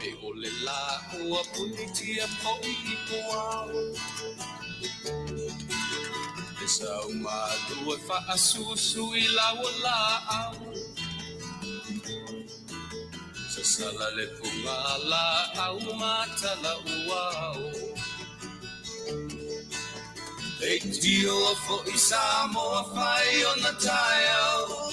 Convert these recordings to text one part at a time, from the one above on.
e o le la ua puni tia po I poau. E sau mātua wha asusu I lawa la au. Sa sala le punga la au matala uau. E tio a fo I Samoa whai o na tai au.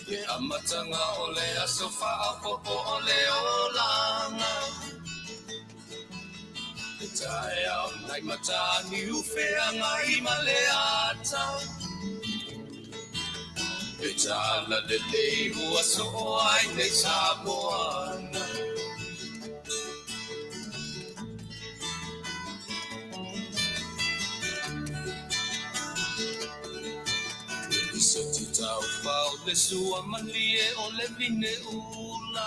E amatanga o le aso wha popo o le olanga. E tae au nai matani ufea ngai male ata. E tala le leihu aso o ai nei Samoana. Se ti tau whao le sua manie o le vine ula.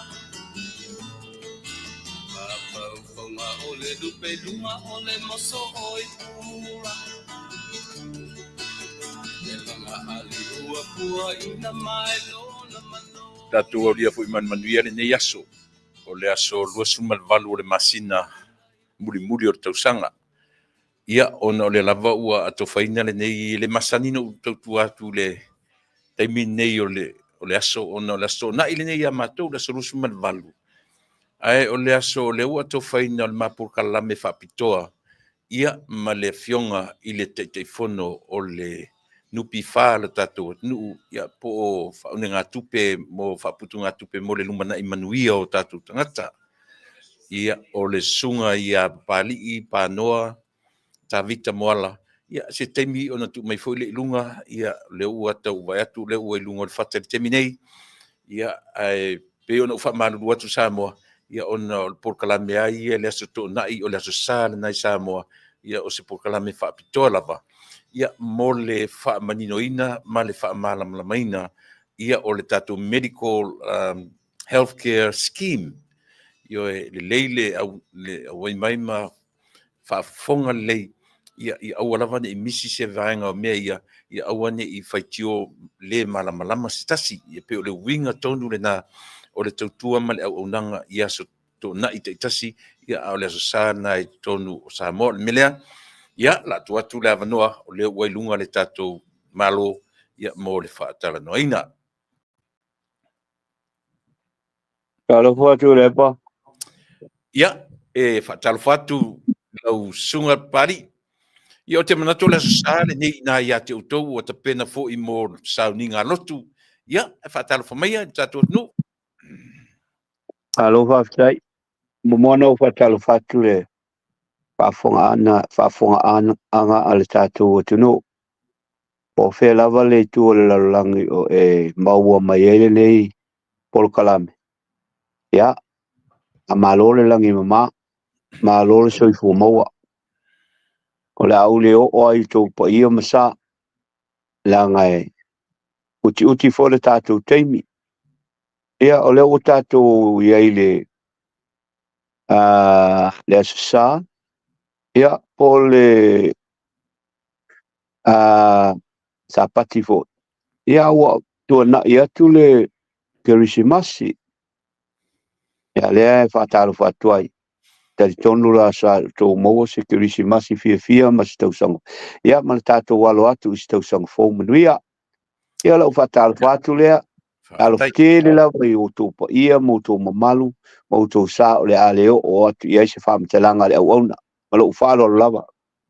Mapau whaunga o le lupe lunga o le moso o I pula. E langa ali ua pua ina mai lona mano. Tatu o lia fu iman manuia le nei aso. O le aso lua sumal valu o le masina muri o le tausanga. Ia ona o le lava ua ato whaina le nei le masanino tautu atu le taimi nei o le aso ona o le aso na ile nei a matou le aso lusu mal valu. Ai o le aso o le ua ato whaina o le mapur kalame whapitoa ia ma le fionga I le teiteifono o le nupi wha le tatou nuu ia po o whaune ngā tupe mo whaputu ngā tupe mo le lumana I manuia o tatou tangata. Ia o le sunga ia pali I panoa ta vita moala ia se temi ona tu mai foi le lunga ia le ua tau vai atu le ua lunga le fata temi nei ia ai pe ona fa manu atu Samoa ia ona o porkalame ai ia le aso to nai o le aso sala nai Samoa ia o se porkalame fa pitola va ia mo le fa maninoina ma le fa mala maina ia o le tatu medical healthcare scheme yo le leile au le wai mai ma fa fonga lei ia awalava ne misi se vaenga o mea ia awane I faitio le malama stasi ia pe o le winga tonu le na o le tautua ma le au nanga ia so to na I te tasi ia o le so sana I tonu o Samoa melea ia la tu le avanoa o le wailunga le tato malo ia mo le faatala noina. Kalo fatu le pa. Ia faatala fatu lau sunga pari Ia te manato le sale nei na ia te utou o te pena fo I mo sauni ngā lotu. Ia, whaatalo whamaia, tātou nu. Alo whaftai. Momono whatalo whatu le whafonga ana anga ale tātou o tunu. O whea lava le tu o le lalangi o maua mai ele nei polkalame. Ia, a malole langi mama, malole soifu maua. O le au leo o ai tau pa ia masa la ngai uti fo le tātou teimi. Ia o leo o tātou iai le asasa. Ia o le sapati fo. Ia ua tua na ia tu le kerisimasi. Ia lea whātaro whātuai. Tari tonu la sa tō maua se kerisimasi fia ma se tausango. Ia ma le tātou walo atu se tausango fōu manuia. Ia lau whātaro whātu lea. Alo tele la mai o tō pa ia mo tō mamalu mo tō sa o le aleo o atu ia se whāmatalanga le au auna. Ma lau whālo lava.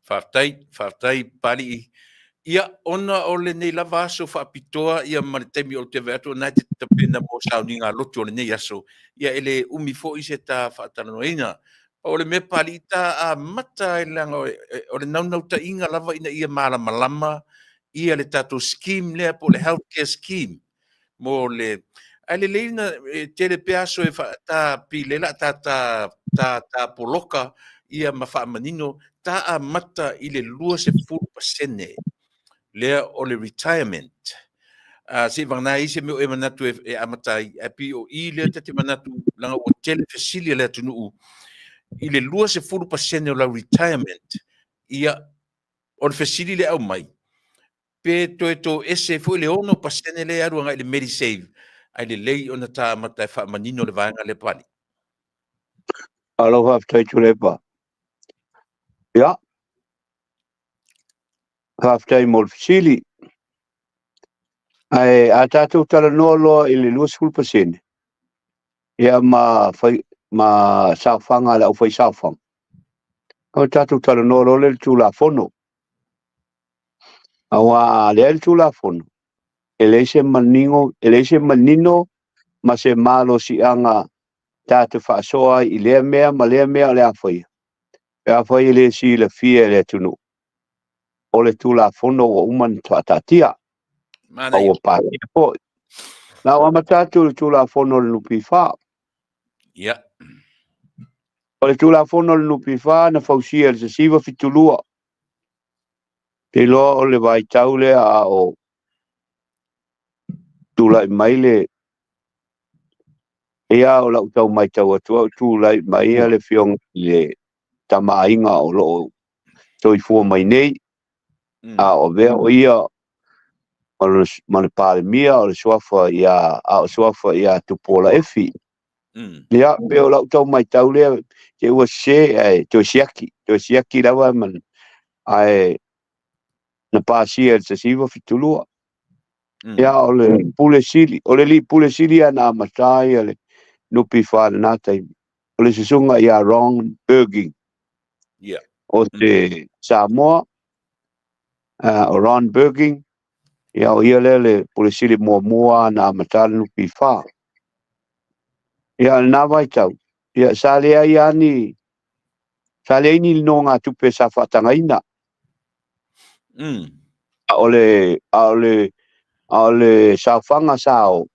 Whaftai pari ia ona o le nei lava aso whaapitoa ia ma le temi o te veato nai te tapena mo sauni ngā lotu o le nei aso. Ia ele umi fo I se tā whaatalanoina. O le me pari ta a mata I langa o le naunau ta inga lava ina ia malama ia le tato scheme lea po le healthcare scheme. Mo le ale leina tele peaso e ta pilela ta poloka ia mafa manino ta a mata I le lua se full pasene lea o le retirement se vana I se me e manatu e amata e pi o I le te manatu langa o tele facility le tunu I le lua se full pasene o la retirement ia o le facility le au mai pe to ese foi le ono pasene le aru nga le Medisave ai le lei ona tāmata e whaamanino le vaenga le pali. Aloha tai tulepa. Ia. Haftai mol fisili. Ai a tātou tala noa loa i le 20%. Ia ma sauwhanga le au whai sauwhanga. O tātou tala noa loa le tūla fono. Awa le tūla fono. Ele se manino ma se malo si anga tātou whaasoa i lea mea ma lea mea le awhai. E awhai le si le fia le tunu. O le tūla fono o uman tātia. Mana Awa pāti po. Nā wama tātou le tūla fono le nupi wha. Ia. O le tūla fono le nupi wha na whausia le se siwa fitulua. Te loa o le vai taule a o tūla i mai le ea o lau tau mai tau atua tūla i mai a le fiong le tamainga o loo toi fua mai nei a o vea o ia o le mane pāle mia o le suafa ia tupola efi. Lea pe o lau tau mai tau lea te ua se toi siaki lawa man ai na pāsia se siwa fitulua. Ia o le pule sili, o le li pule sili ana amatai o le nupi whāna nātai. O le susunga ia Ron Burging. Ia. O te Samoa, o Ron Burging, ia o ia le pule sili mua na amatai nupi whā. Ia nā vai tau. Ia sālea ia ni, sālea ini no ngā tupe sa whatangaina. A le sauwhanga sao,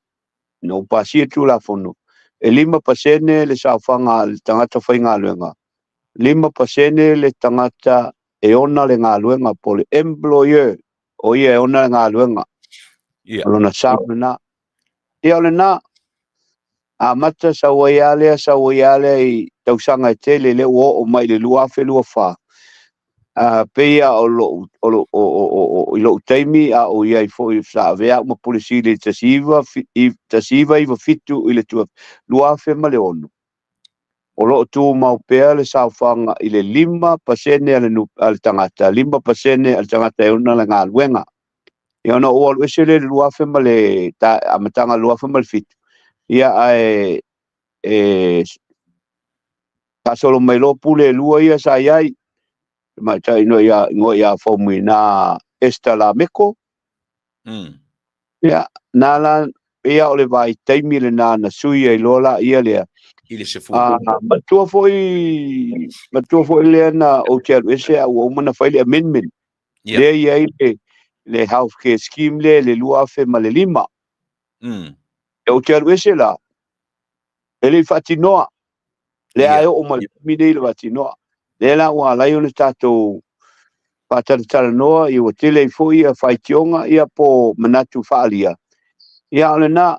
no pasia tūla fono. E 5% le sauwhanga le tangata whai ngā luenga. 5% le tangata e ona le ngā luenga po le employer. O ia e ona le ngā luenga. Alona sauwhanga na. Ia ole na, a mata sawaiale i tausanga e tele le o mai le luafe lua wha. Peia o lo taimi a o ia i fo i sa vea ma polisi le tasiva i fitu i le tua luafe ma le ono. O lo tu mau pea le sauwhanga i le 5% ale tangata, 5% ale tangata e una le ngā luenga. Ia ona o alu ese le luafe ma le amatanga luafe ma le fitu. Ia kasolo mai lo pule lua ia sa iai. Mai tai no ia fomu na esta meko. Ia nala ia ole vai taimi le na sui ai lola ia lea. I le se fu. Matua foi le na o tel ese o mana fai le amendment. Le ia le healthcare scheme le lua fe ma le 5. O tel ese la. Ele fatinoa. Le ai o ma mine le fatinoa. Le la wa la yo le tato patala noa i o tele foi a faitionga ia po manatu faalia. Ia ole na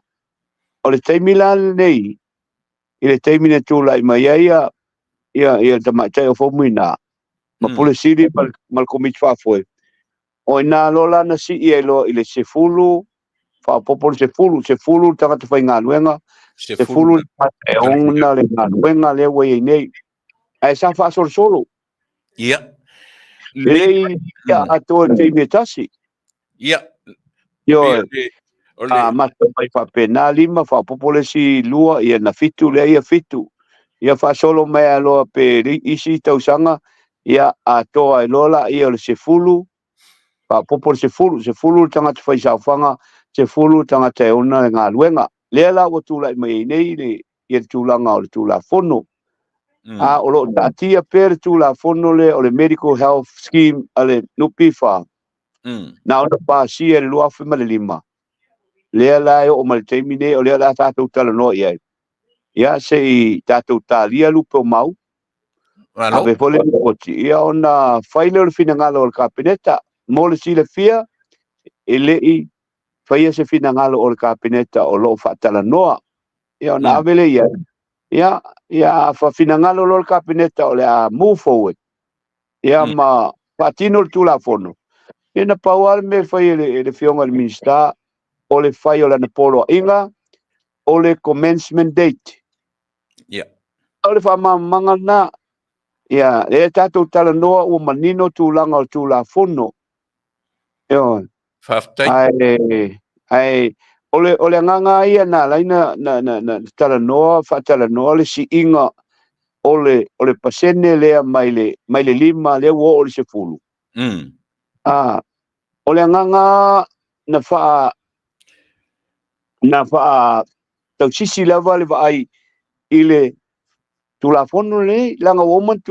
o le taimila nei i le taimina tula i mai ia tamatai o fomuina ma polisi mal komit fafoi. O ina lola na si ia lo i le sefulu fa popol sefulu tangata fai ngā luenga sefulu e ona le ngā luenga le wei nei. Ai sa fa solo. Ia. Lei ia ato te metasi. Ia. Yo mata mai fa pena 5 fa popolesi lua ia na fitu le ia fitu. Ia fa solo mai aloa pe isi tausanga ia atoa e lola ia le sefulu fa popol sefulu tangata fai sauwhanga sefulu tangata e ona le ngā luenga. Lea la o tūla i mai nei le ia tūlanga o le tūla fono. O lo tatia per tūla fono le o le medical health scheme ale nupi wha. Na ona pāsia le luafe ma le 5. Lea la o ma le teimi nei o lea la tātou tala no iai. Ia se i tātou tālia lupe o mau. Ave pole ni oti. Ia ona whaile o le finangalo o le kapineta. Mo le si le fia e le i whaia se finangalo o le kapineta o lo whaatala noa. Ia ona avele ia. Ia fa finangalo lo le kapineta o le a move forward. Ia ma patino le tūla fono. Ia na paual me whai le fionga le minsta o le whai o le na polo inga. o le commencement date. Ia. O le whamamanga na, ia, e tātou tala noa ua manino tūlanga o tūlafono. Ia, Whaftai. ai, ole nganga ia na laina na tala noa, whatala noa le si inga ole pasene lea mai le lima le wo ole se fulu. Ole nganga na tau sisi lava le vai ile tulafono le langa woman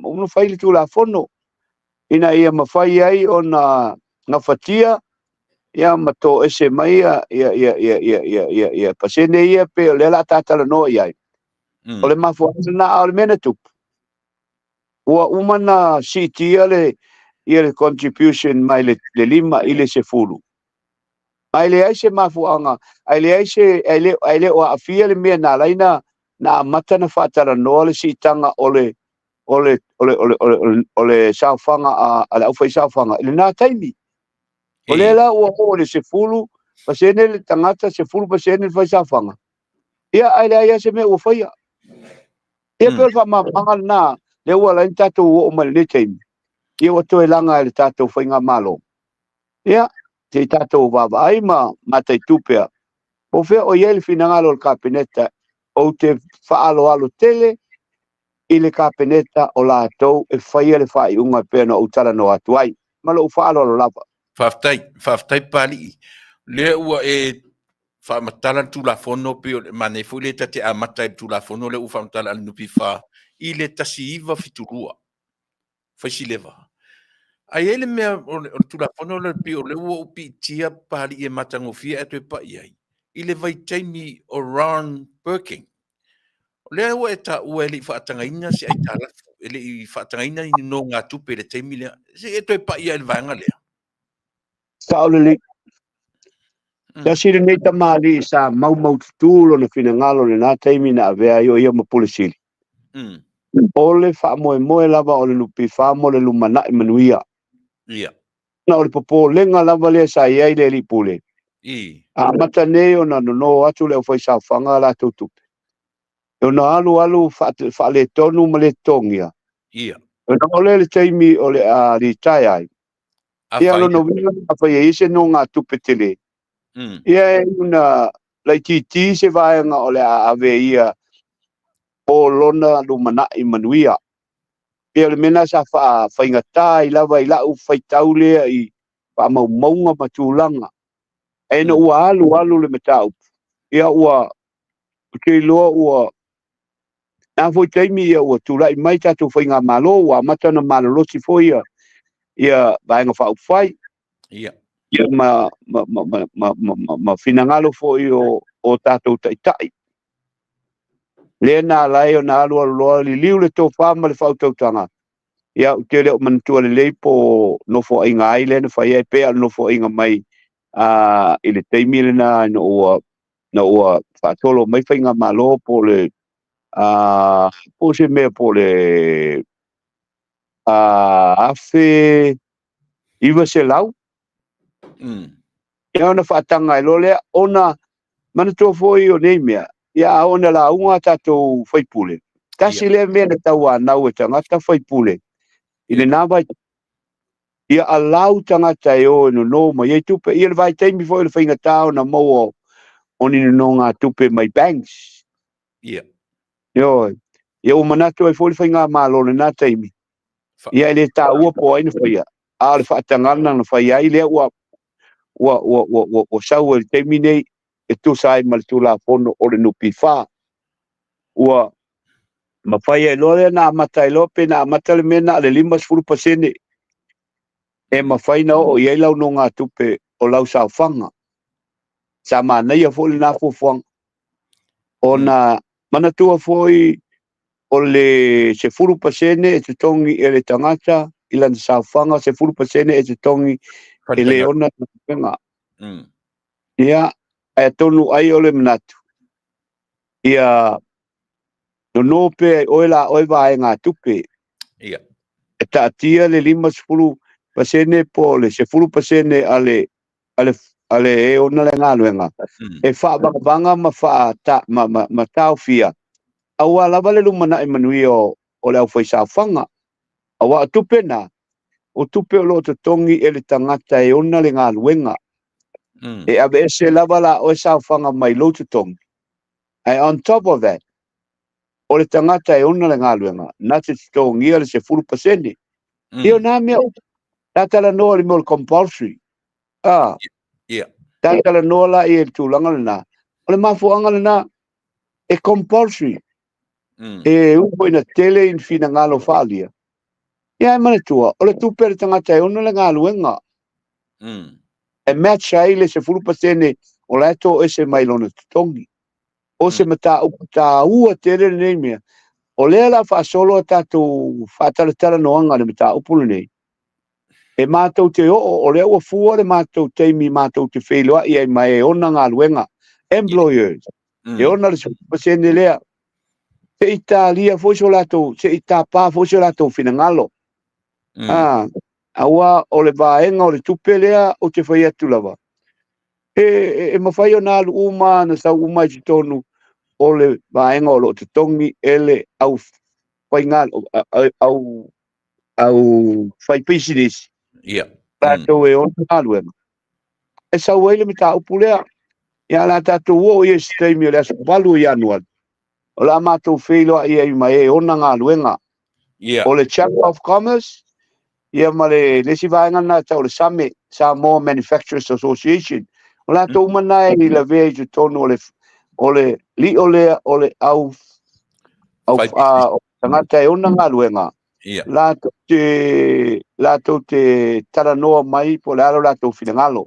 uno fai tulafono ina ia mafai ai ona ngafatia ia mato ese mai ia pasene ia pe le la tata no ia ole mafo na ole mena tu wa umana city ia le contribution mai le lima ile se fulu ai le ai se mafuanga ai le o afia le me na laina na mata na fatara no le sitanga ole saufanga ala ufai saufanga le na taimi ole la o le se fulu pasene le tangata se fulu pasene fai saufanga ia ai le ai se me o fai ia pe fa manga na le wala intato o mal le taimi ia o to elanga le tato fai nga malo ia te tato baba ai ma tai tupea o fe o yel finangalo el kabineta o te faalo alo tele ile kabineta o la to e fai le fai unga pena o tala no atuai malo faalo lo lava faftai pali le ua e fa matala tu la fono pe mane fu le tate a matai tu la fono le u fa matala al nupi fa ile tasiva fiturua fa sileva ai ele me o tu la fono le pe o le u pi tia pali e matango fia e pa ai ile vai taimi around working le ua e ta ua ele fa tangaina si ai tala ele fa tangaina ni no nga tu pe le taimi le se e pa ai le vanga le saulili ya sire nei tamali sa mau tulo na finangalo le na taimi na avea yo ia mapulisili ole fa moe lava ole lupi fa mo le lumana manuia ia na ole popo lenga lava le sa ia le lipule a mata nei ona no atu le foi sa fanga la tutu yo na alu fa le tonu ma le tongia ia ona ole le taimi ole a retire ia lo no vina fa ia ise no nga tupetele ia una laititi se vai nga ole a ave ia o lona lumana manuia ia le mena sa fa ingata i lava i la u faitau le i pa maunga matulanga e no ua alu le metau ia ua ke lo ua na foi taimi ia ua tula i mai tatu fainga malo ua mata na malo losi foi ia vaenga fa ufai ia ia ma finangalo foi o tatu taitai le na lai o na alu lo li liu le to fama le fa tautanga ia te le man tu le lepo no fo inga island fa ia pe no fo inga mai ile taimi le na no fa tolo mai fa inga malo po le po se me po le afe iwa se lau ia ona fa tanga lo le ona man to fo io nei mea ia ona la unga tato fai pule kasi le me na tawa na o tanga ta fai pule ile na vai ia alau tangata e o no ma ia tupe ia vai taimi fo le fainga tau na mo oni no nga tupe mai banks ia yo ia o manato e fo le fainga malo na taimi ia le ta o po ai no ia a le fa tangana na fa ia ile o sau le taimi nei e tu sai mal tu la fono o le no pifa o ma fai e lore na matai lope na matai mena le 5% e ma fai na o ia lau no ngā tupe o lau sa fanga sa mana ia fo le na fo fang ona mana tua foi o le se 10% e te tongi e le tangata ila sa fanga se 10% e te tongi e le ona nga ia e tonu ai o le manatu ia no pe oela oiva e ngā tupe ia e ta tia le 5% pasene po le se 10% ale ale e ona le ngaluenga e fa banga ma tau fia awa lava le lumana e manui o le au faisa fanga awa tupena o tupe o lo te tongi e le tangata e ona le ngaluenga e ave ese lava la o sa fanga mai lo te tongi and on top of that o le tangata e ona le ngaluenga na te tongi le se 4% io na mea tatala no le mo compulsory tatala no la e tulanga na o le mafuanga na e compulsory e upo ina tele in fina ngalo falia ia mana tua o le tupe le tangata e ona le ngaluenga e match ai le se 4% o le to ese mai lona te tongi o se mata ua tele nei mea o le la fa solo tatu fa tala no anga le mata upu nei e mātou te o le ua fua le mātou teimi mātou te wheloa i ai mai e ona ngā luenga employers e ona le pasene lea se Italia fosio lato se Itapa fosio lato fina ngalo aua o le vaenga o le tupe lea o te whai atu lava e mawhai o nā uma na sau uma i tonu o le vaenga o lo te tongi ele au whai ngalo au whai pisinisi tātou e ona aluenga. E sa wele me tā upulea. Ia la tātou o i e steimi o le aso palu i anuan. O la mātou wheloa i e mai e ona ngā aluenga. O le Chamber of Commerce, ia ma le nesi vaenga na tau le Same, Samoa Manufacturers Association. O la tau mana e i la vea i te tonu o le li o le au tangata e ona ngā aluenga. Lato te taranoa mai po le alo lato finangalo.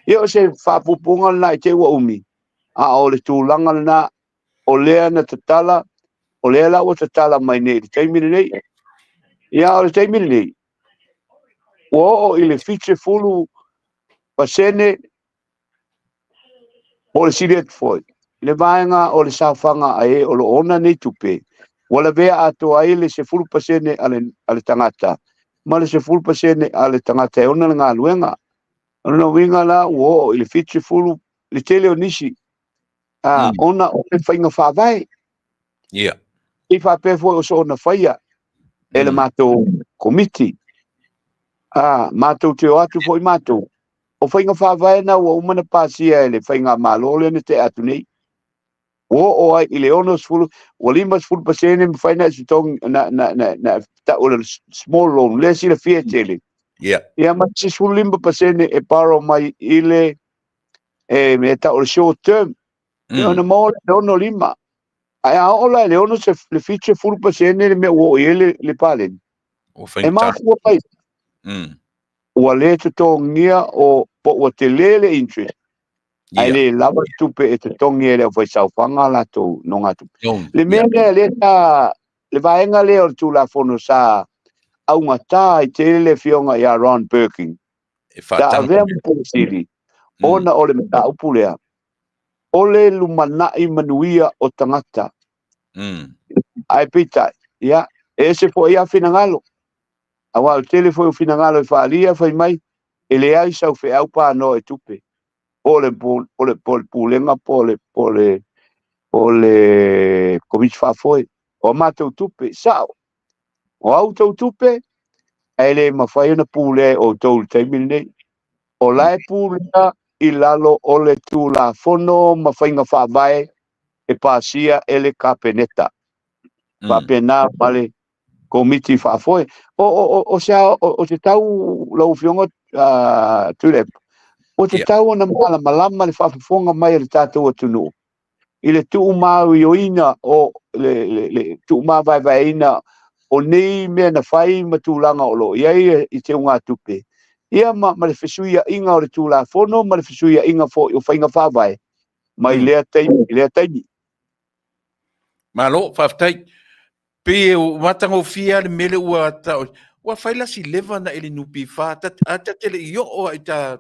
Ia o se whapupunga na i te ua umi. A o le tūlanga na o lea na tatala, o lea la o tatala mai nei. Le teimini nei. Ia o le teimini nei. O i le fiche fulu pasene o le siriat foi. Le vaenga o le sawhanga ae o lo ona nei tupe. Wala vea ato ai le se 4% ale tangata. Ma le se 4% ale tangata e ona ngā luenga. Ona winga la wo le fiche fulu le tele o nisi. Ona o le whainga whawai. I whapefo o so ona whaia. E le mātou komiti. Mātou te o atu fo i mātou. O whainga whawai na wa umana pāsia e le whainga mālole ne te atu nei. O ai i le ono sfulu, o lima sfulu pasene mi whaina si tong na ta o le small loan, le si le fia tele. Ia ma si sfulu lima pasene e paro mai i le me ta o le short term. E ona mo le ono lima. Ai a ola le ono se le fiche fulu pasene le me o i le palen. E ma fua pai. Ua le te tongia o po ua te lele interest. Ai le lava tupe e te tongi e leo fai saufanga la tau no ngā tupe. Le mea le le vaenga leo tu la fono sa au ngata i te le fionga i a Ron Perking. Ta avea mpo siri. Ona ole me ta upulea. Ole lumana i manuia o tangata. Ai pitai. Ia. E se po ia finangalo. Awa o tele foi o finangalo i whaalia fai mai. E le ai sau fe au pa no e tupe. Ole pulenga pole komit fa foi o matou tupe sao o auto tupe ele ma fai na pule o tol termine o lai pula i lalo ole tu la fono ma fai nga fa vai e pasia ele kapeneta papena vale komiti fa foi o sea o te tau lo fiongo tulep o te tau na malama le whaafonga mai le tātou atunu. I le tuu mau i oina o le tuu mau vai ina o nei mea na whai matulanga o lo. Iai i te unga tupe. Ia ma le whesuia inga o le tūla fono, ma le whesuia inga o whainga whawai. Mai lea taimi. Ma lo, whaftai. Pe o matango fia le mele ua tau. Ua whaila si lewa na ele nupi wha. Ata tele i o ai ta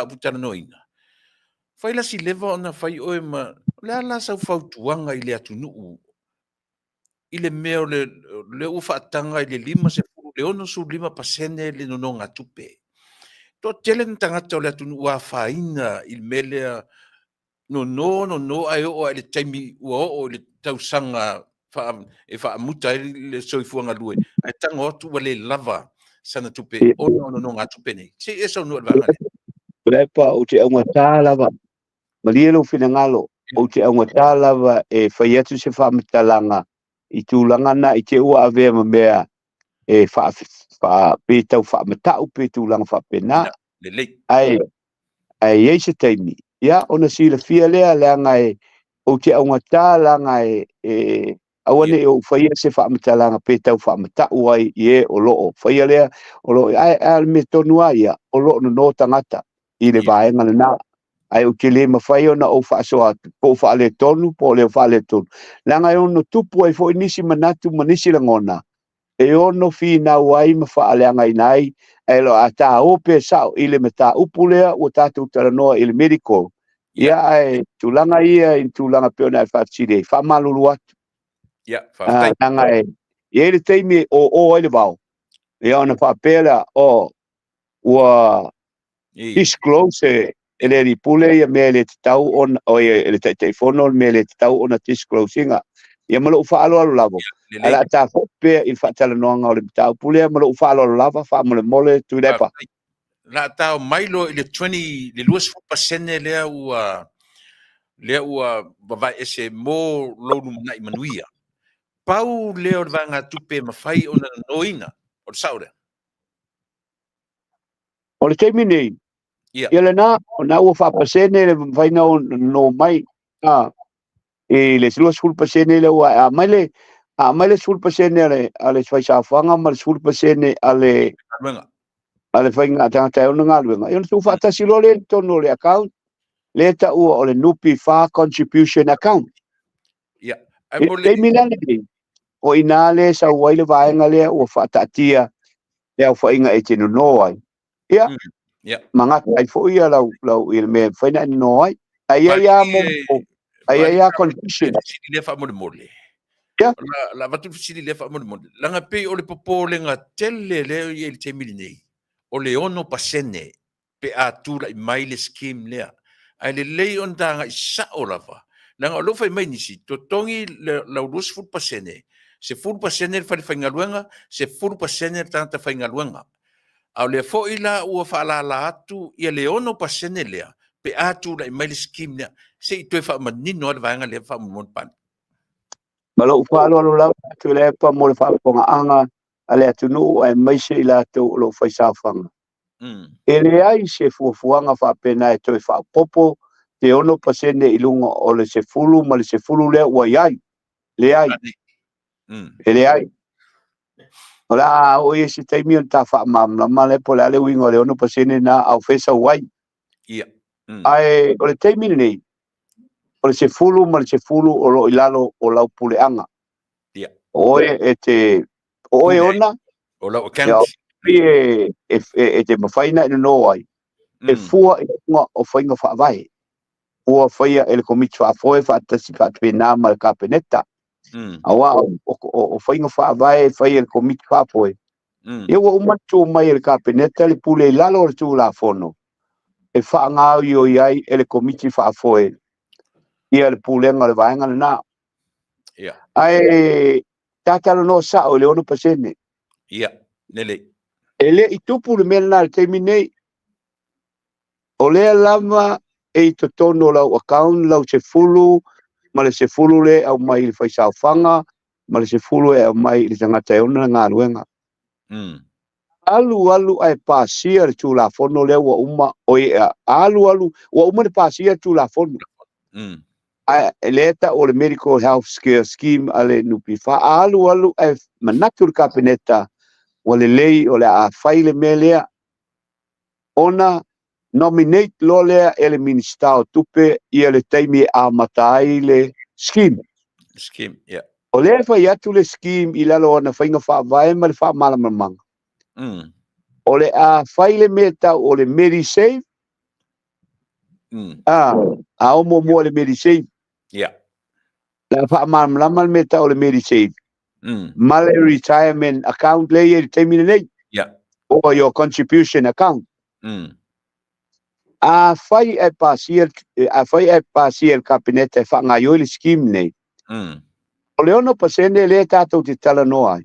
putana noina. Whaila si lewa ona whai oe ma lea la sau whautuanga i le atunuu. I le mea le uwhaatanga i le 5 le ono su 5% le nono ngā tupe. to tele tangata o le tunu ua faina il mele no ai o le taimi o le tausanga fa muta le soifuanga lue ai tanga tu le lava sana tupe o no ngatu pene se eso no vanga le Lepa o te aunga tālawa. Marielo whina ngalo. O te aunga tālawa e whaiatu se whamatalanga. I tūlanga na i te ua avea ma mea e pētau whamatau pē tūlanga whapena. Ai ei se taimi. Ia, ona sila fia lea leanga e o te aunga tālanga e awane o whaia se whamatalanga pētau whamatau ai i e o loo. Whaia lea o loo. Ai me tonua ia o loo no tangata. I le vaenga na ai o te le mawhai ona o whaasoa po whaale tonu, po leo whaale tonu. Langa e ono tupu ai fo inisi manatu manisi langona. E ono whina wai ma whaaleanga inai, e lo a tā ope sao i le mata upulea o tātou taranoa i le medical. Ia ai tūlanga ia in tūlanga peona e whaatire, whamalulu atu. Langa e, i le teimi o ele vau. Ia ona whaapela o ua disclose ele ripule ia me le tau on o ele telefono me le tau ona disclosing ia malo faalo alo lavo ala ta fope il fatala no nga o le tau pule malo faalo alo lava fa mole tu lepa la tau mailo ile 20 le luas pasene le ua bava ese mo lonu na imanuia pau leo vanga tupe mafai ona noina o saure o le temini ia le na ua whapasene le vaina no mai e le luas pasene le ua mai le pasene ale whaisawhanga ma le pasene ale whainga tangata o nga luenga ia tu whatasilo le tono le account le ta ua o le nupi wha contribution account ia o inale sa waile vaenga le ua whatatia le au whainga e tino noai ia mangata ai fo ia lau il me faina no ai ai condition le fa mole ya la vatu sili le fa mole langa pe o le popole nga tele le il te milini o le ono pasene pe a tura i mai le scheme le ai le on tanga sa o lava langa lo fa mai nisi to tongi la lus fu pasene se fu pasene fa fainga luenga se fu pasene tanta fainga luenga au le fo ila ua whaalala atu ia le ono pasene lea pe atu la i maile skim lea se i toi wha manino ala vaenga lea wha mamon pan malo whaalo alo lau tu le pa mo le whaaponga anga ale atu no ai maise ila tu lo whaisawhanga e le ai se fuafuanga whaapena e toi whaapopo te ono pasene ilunga o le se fulu ma le se fulu lea ua iai le ai e le ai Ola o ese taimi on ta fa mamla male po le wingo le ono pasene na au fesa wai ia ai o le taimi nei o le se fulu o lo ilalo o lau puleanga ia oe e ona o lau account e te mafaina no ai e fua nga o fainga fa vai o faia ele komiti fa foi fa tasi fa pena mal kapeneta awa o fainga fa vai fai el komiti fa foi e o umatu mai el kapeneta le pule lalo tu la fono e fa nga yo ai el komiti fa foi ia le pule nga le vaenga na ia ai tata no sa o le ono pasene ia nele ele itu pule mena terminei o le lama e to tono la account la se fulu ma le se fulu le au mai le faisau fanga ma le se fulu e au mai le tangata ona nga luenga alu ai pasia tu la fono le wa uma o alu wa uma le pasia tu la fono ai leta o le medical health care scheme ale nupi fa alu ai manatur kabineta o le lei o le a faile melea ona nominate lolea ele ministao tupe ia le taimi a matai le scheme ia o le fai atu le scheme i lalo ona fainga wha vai ma le wha malamamanga o le a faile meta o le Medisave a omo mo le Medisave ia la wha malamama meta o le Medisave ma le retirement account le ia le taimi nei ia or your contribution account A fai e pasia kabinete e whangaio le scheme nei. O le ono pasene le tātou te tala noa.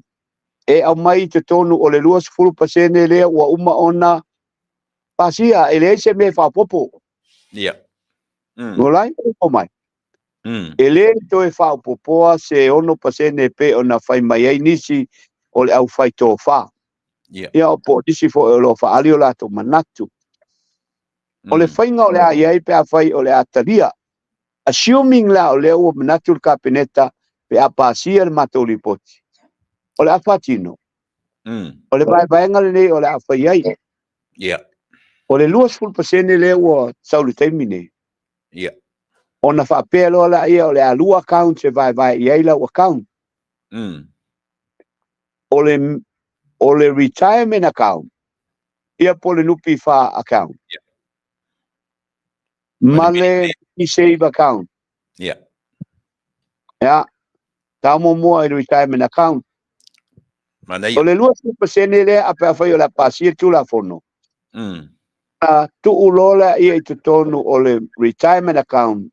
E au mai te tonu o le 20% le ua uma ona pasia e le se me whapopo. Ngolai o mai. E le to e whapopoa se ono pasene pe ona whai mai ai nisi o le au whai tō wha. Ia o po disi fo e lo whaali o lato manatu. O le whainga o le a iai pe a whai o le ataria. Assuming la o le ua manatu le kapineta pe a pasia le matou li poti. O le a whatino. O le vaenga le nei o le a whai ai. O le 20% le ua saulu teimine. O na whapea loa la ia o le alua account se vai iai la account. O le retirement account. Ia po le nupi wha account. Ma le save account. Ia. Tamo mua i retirement account. O le 20% le a pea whai o la pasia tu la fono. Tu ulola ia i tutonu o le retirement account.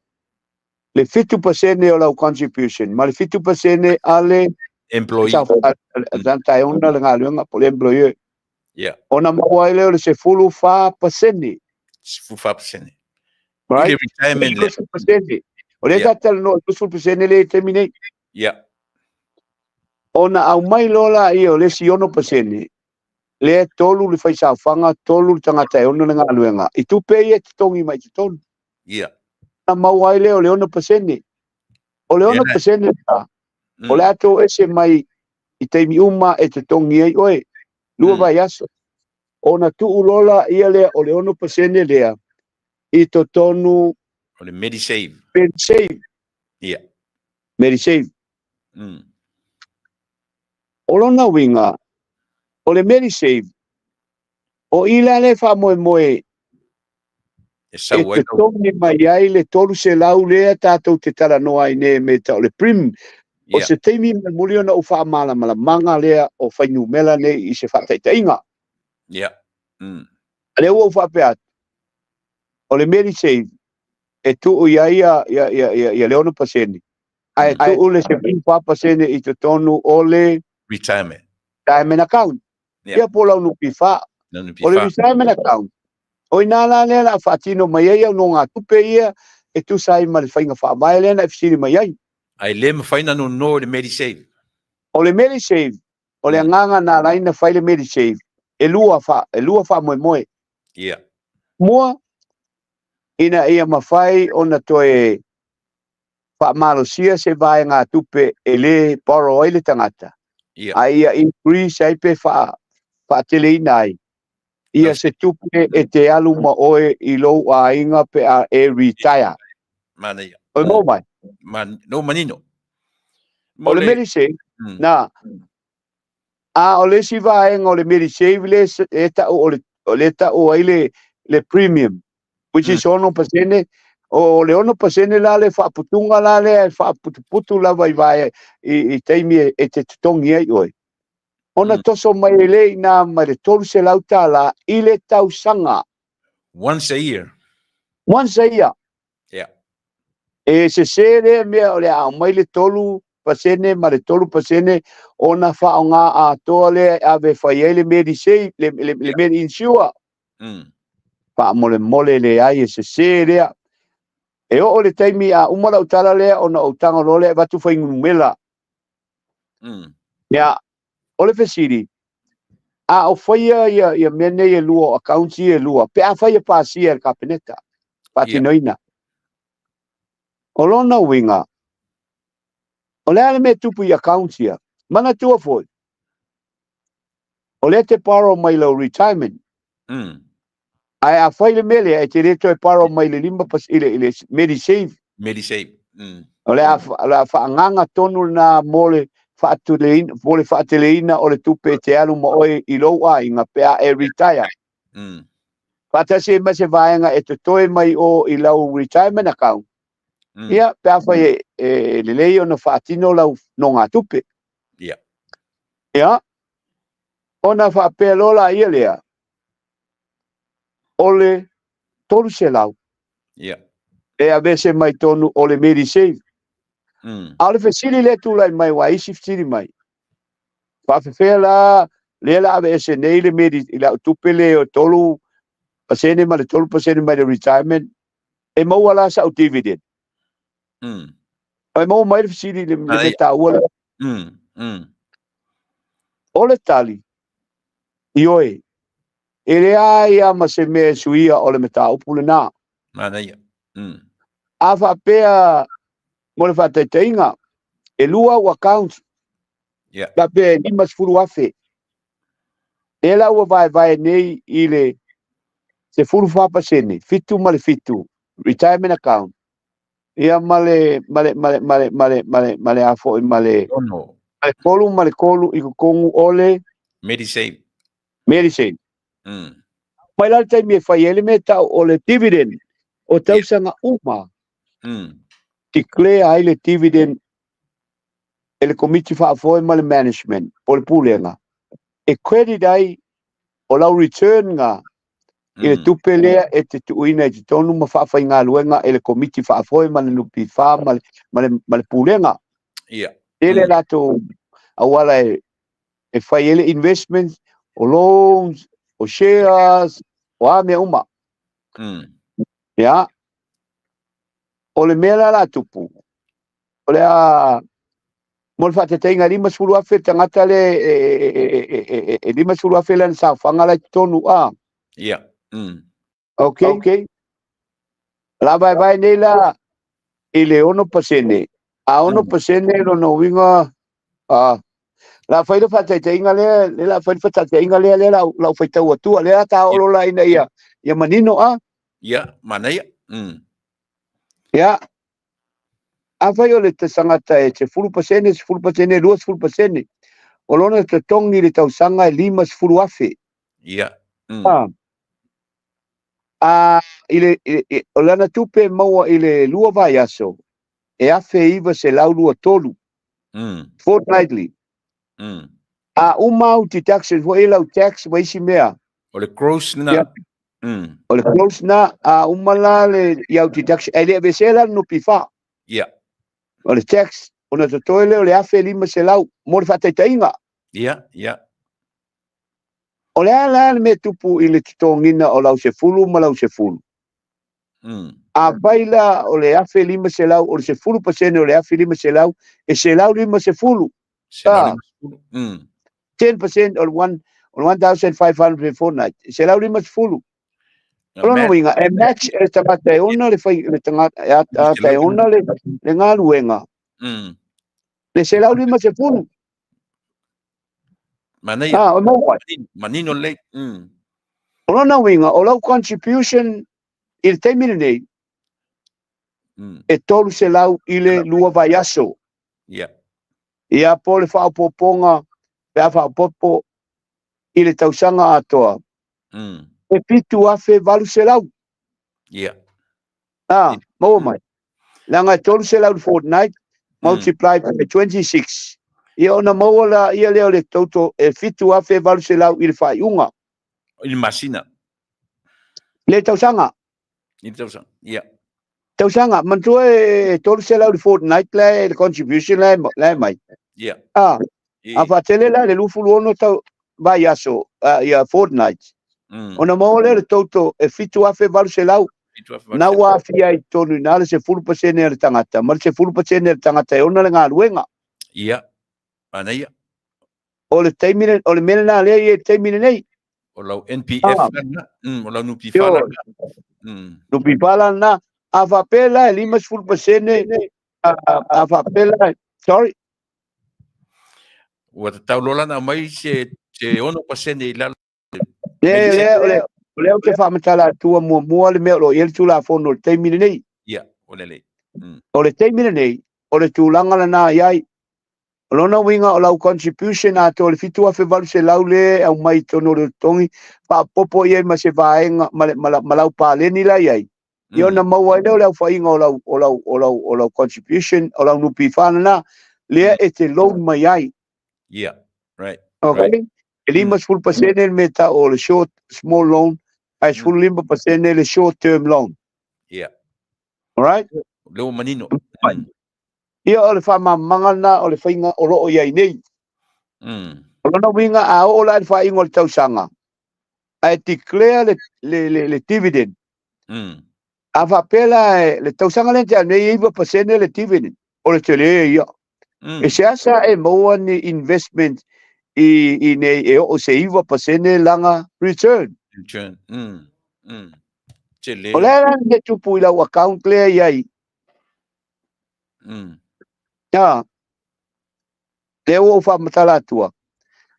Le 50% o lau contribution. Ma le 50% ale employee. Zantai ona le ngā po le employer. Ona maua leo le se fulu 5%. Right? Ile retirement le. O le tatala no 2% le terminate. Ona au mai lola ia o le si 1%. Le tolu le faisa fanga tolu le tangata e ona le ngā luenga. I tupe ia te tongi mai te tonu. Na maua leo le 1%. O le 1% o le ato ese mai i teimi uma e te tongi ai oe. Lua vai aso. Ona tu ulola ia lea o le 1% lea. I to tonu. O le Medisave. Medisave. O lona winga. O le Medisave. O ila le wha moe. E te tongi mai ai le tolu se lau lea tātou te tala noa i ne me tau le prim. O se teimi me muri ona u wha mala manga lea o whainu mela ne i se whataita inga. Ale ua u wha peat. O le Medisave. E tu u ia le 1%. Ai tu u le 5% i te tonu o le retirement account. Ia po lau nupi wha. O le retirement account. O ina la lea la whaatino mai ai au no ngā tupe ia e tu sai ma le whainga wha mai lea na e fisiri mai ai. Ai le mawhaina no le Medisave. O le Medisave, o le nganga na laina whai le Medisave, e lua wha moe. Mua, ina ia mawhai o na toe wha malosia se vai ngā tupe e le poro ai le tangata. Ai ia increase ai pe wha teleina ai. Ia se tupe e te alu ma oe i lou a inga pe a e retire. O no mai. No manino. O le Medisave, na. A o le si vaenga o le Medisave le o le ta o ai le premium. Which is 1%. O le 1% la le whaaputunga la le whaaputuputu la vai i teimi e te tutongi ai oe. Ona toso mai le na mai le tolu se lauta la i le tau sanga. Once a year. E se le mea o le a mai le tolu pasene ma le tolu pasene ona whaonga a toa le ave whai le Medisave le Medi Insure. Pa mole le ai e se lea. E o le taimi a umara utala lea ona o tanga lole watu whaingu mela. Ia, o le fesiri. A o whaia ia mene e lua, accounti e lua. Pe a whaia pasia e kapineta. Patinoina. O lona winga. O le ale me tupu i accountia. Mana tua foi. O le te paro mai lau retirement. Ai a whai le mele e te reto e paro mai le limba pas ile Medisave. O le a whaanganga tonu na mole whaateleina o le tupe te alu ma oe i loa inga pea e retire. Whaatase ma se vaenga e te toe mai o i lau retirement account. Ia pea whai e le lei o na whaatino lau no ngā tupe. Ia. O na whaapea lola ia lea. ole tolu se lau. Ia. E a vese mai tonu ole Medisave. A ole fesili le tulai mai wa isi fesili mai. Whawhewhea la, le la a vese nei le ila tupele o tolu pasene ma le tolu pasene mai le retirement. E maua la sa o dividend. E maua mai le fesili le meta ua. Ole tali. Ioe. E rea ia ma se me suia ole meta upule na. Mana ia. A whapea mo le whataitainga. E lua ua count. Ia. La pe ni mas furu afe. E la ua vai nei i le se furu whapasene. Fitu ma le fitu. Retirement account. Ia male afo i male kolu i kongu ole Medisave. Medisave. Mai la tai me fai ele me tau ole dividend o tau sanga uma. Declare ai le dividend ele committee fa foi male management o le pulenga. E credit ai o lau return nga ele tupelea e te tuina e te tonu ma fa fai ngā luenga ele committee fa foi male nupi fa male pulenga. Ia. Ele lato awala e fai ele investments o loans o shares o a mea uma. Ia. O le mea la tupu. O le a mo le whatateinga lima sulu afe tangata le lima sulu afe lan sa whangala tonu a. Ia. Okay. La vai nei la i le 1%. A 1% lo no winga la whaida whatateinga le la whaida whatateinga le la whaitau atua le ta olo la ina ia manino a. Ia, mana ia. Ia. A whai o le te sangata e te 10%, 2%. O lona te tongi le tau sanga e 5 afe. Ia. O lana tupe maua i le lua vai aso. E afe iwa se lau lua tolu. Fortnightly. Umau ti taxes wa ilau tax wa isi mea. O le gross na. O le gross na umala le iau ti taxes. E le vesela no pifa. Ia. O le tax, o na totoele o le afe 5 se lau, mo le whataitainga. Ia. O le ala me tupu i le titongina o lau se fulu ma lau se fulu. A baila o le afe 5 se lau, o le se fulu pasene o le afe 5 se lau, e se lau 5 se fulu. 10% o 1,500 fortnight. Se lau 5 se fulu. Lono winga, e match e tangata e ona le fai, le tangata e ona le ngā luenga. Le se lau 5 se fulu. Mana ia. O mawai. Manino le. Lono winga, o lau contribution i le teimine nei, e tolu se lau i le lua vai aso. Ia. Ia po le whaapoponga, pea whaapopo i le tausanga atoa. E pitu afe valu se lau. Ia. Maua mai. Langa tolu se lau fortnight, multiplied by 26. Ia ona maua la, ia leo le tauto, e fitu afe valu se lau i le whaiunga. I le masina. Le tausanga. I le tausanga. Ia. Tausanga, mantua e tolu se lau le fortnight le contribution le mai. Ia. A whatele la le lufulu ono tau vai aso, ia fortnight. Ona maua le tauto, e fitu afe valu se lau. Na wafia i tonu na le se 10% e le tangata. Ma le se 10% e le tangata e ona le ngā luenga. Ia. Ana ia. O le teimine, o le mene nā lea i e teimine nei. O lau NPF na. O lau nupi whala na. Nupi whala na. A whapela e 5% a whapela. Sorry. Ua te tau lola na mai se 1% i lalo. O leo te whamatala tua mua le mea lo i ele tūla whono le teimine nei. Ia, o le lei. O le teimine nei, o le tūlanga la nā iai. O lona winga o lau contribution a to le fitu afe valu se lau le au mai tono le tongi pa popo iai ma se vaenga ma lau pāleni la iai. I ona maua leo lau whainga o lau contribution, o lau nupi whanana, lea e te loan mai ai. Yeah, right. Okay. E 5% me ta o le short, small loan, ai 15% le short term loan. Ia. Alright? Leo manino. Ia o le whamamangana o le whainga o loo iai nei. O lona winga a o la le whainga o le tausanga. Ai declare le dividend. A whapela le tausanga le te anei 1% le dividend. O le te lea ia. E se asa e maua ni investment i nei e o se 1% langa return. Return. O le ala ni tupu i lau account lea iai. Ya. Le o whamatala atua.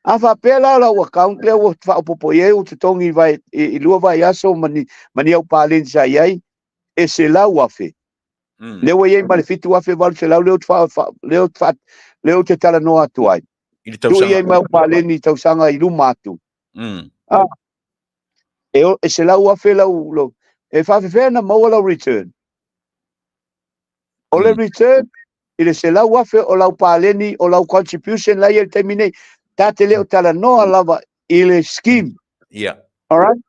A whapela lau account lea o whaopopo ie o te tongi vai i lua vai aso mani au pālen sa iai e se lau afe. Leo iei male fitu afe walu se lau leo te tala noa atu ai. Tu iei mau pālen i tausanga i luma atu. E se lau afe lau e whawhewhea na maua lau return. O le return i le se lau afe o lau pāleni o lau contribution lai el terminei. Tā te leo tala noa lava i le scheme. Yeah. Alright?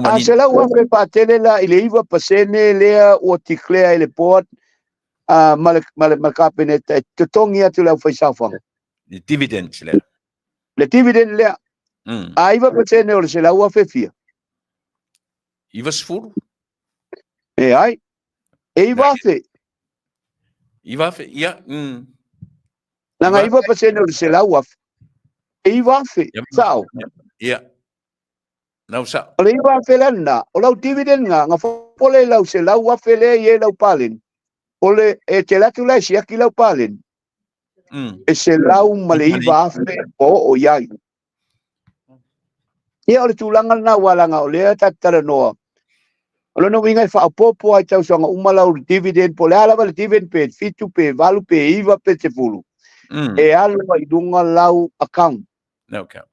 A se lau afe pātele la i le 1% lea o declare i le board ma kapeneta e tutongi atu lau whaisawhanga. Le dividends lea. Le dividend lea. A 1% o le se lau afe fia. Iwa sfuru? E ai. E iwa afe. Iwa afe, ia. Nanga 1% o le se lau afe. E iwa afe. Sao? Ia. Nau sa. O le iwa afe lana. O lau dividend nga whapole lau se lau afe lea i e lau pālen. O le e te latu lai si aki lau pālen. E se lau ma le iwa afe o iai. Ia o le tūlanga na walanga o lea tatara noa. O lona winga i whaapopo ai tau songa umalau dividend po le alawa le dividend pe fitu pe valu pe iwa pe te fulu. E alawa i dunga lau account. No account.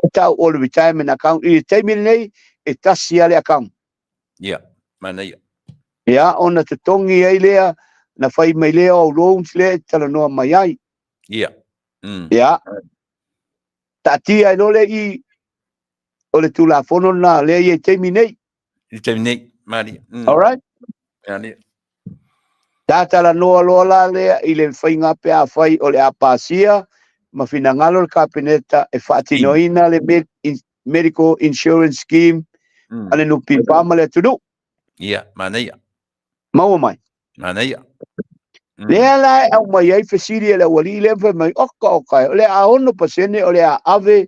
O tau o le retirement account. I teimi nei e tasi ale account. Ia, mana ia. Ia, ona te tongi ai lea na whai mai lea o loans lea tala noa mai ai. Ia. Ia. Tati ai lole i o le tula fono na lea i teimi nei. I teimi nei, mani. Alright? Mani. Tātala noa loa lea i le whainga pe a whai o le apasia ma finangalo le kapeneta e whaatinoina le medical insurance scheme ale nupi pama le tunu. Ia, mana ia. Maua mai. Mana ia. Lea lai au mai ai whesiri le wali le mai oka o le a ono pasene o le a ave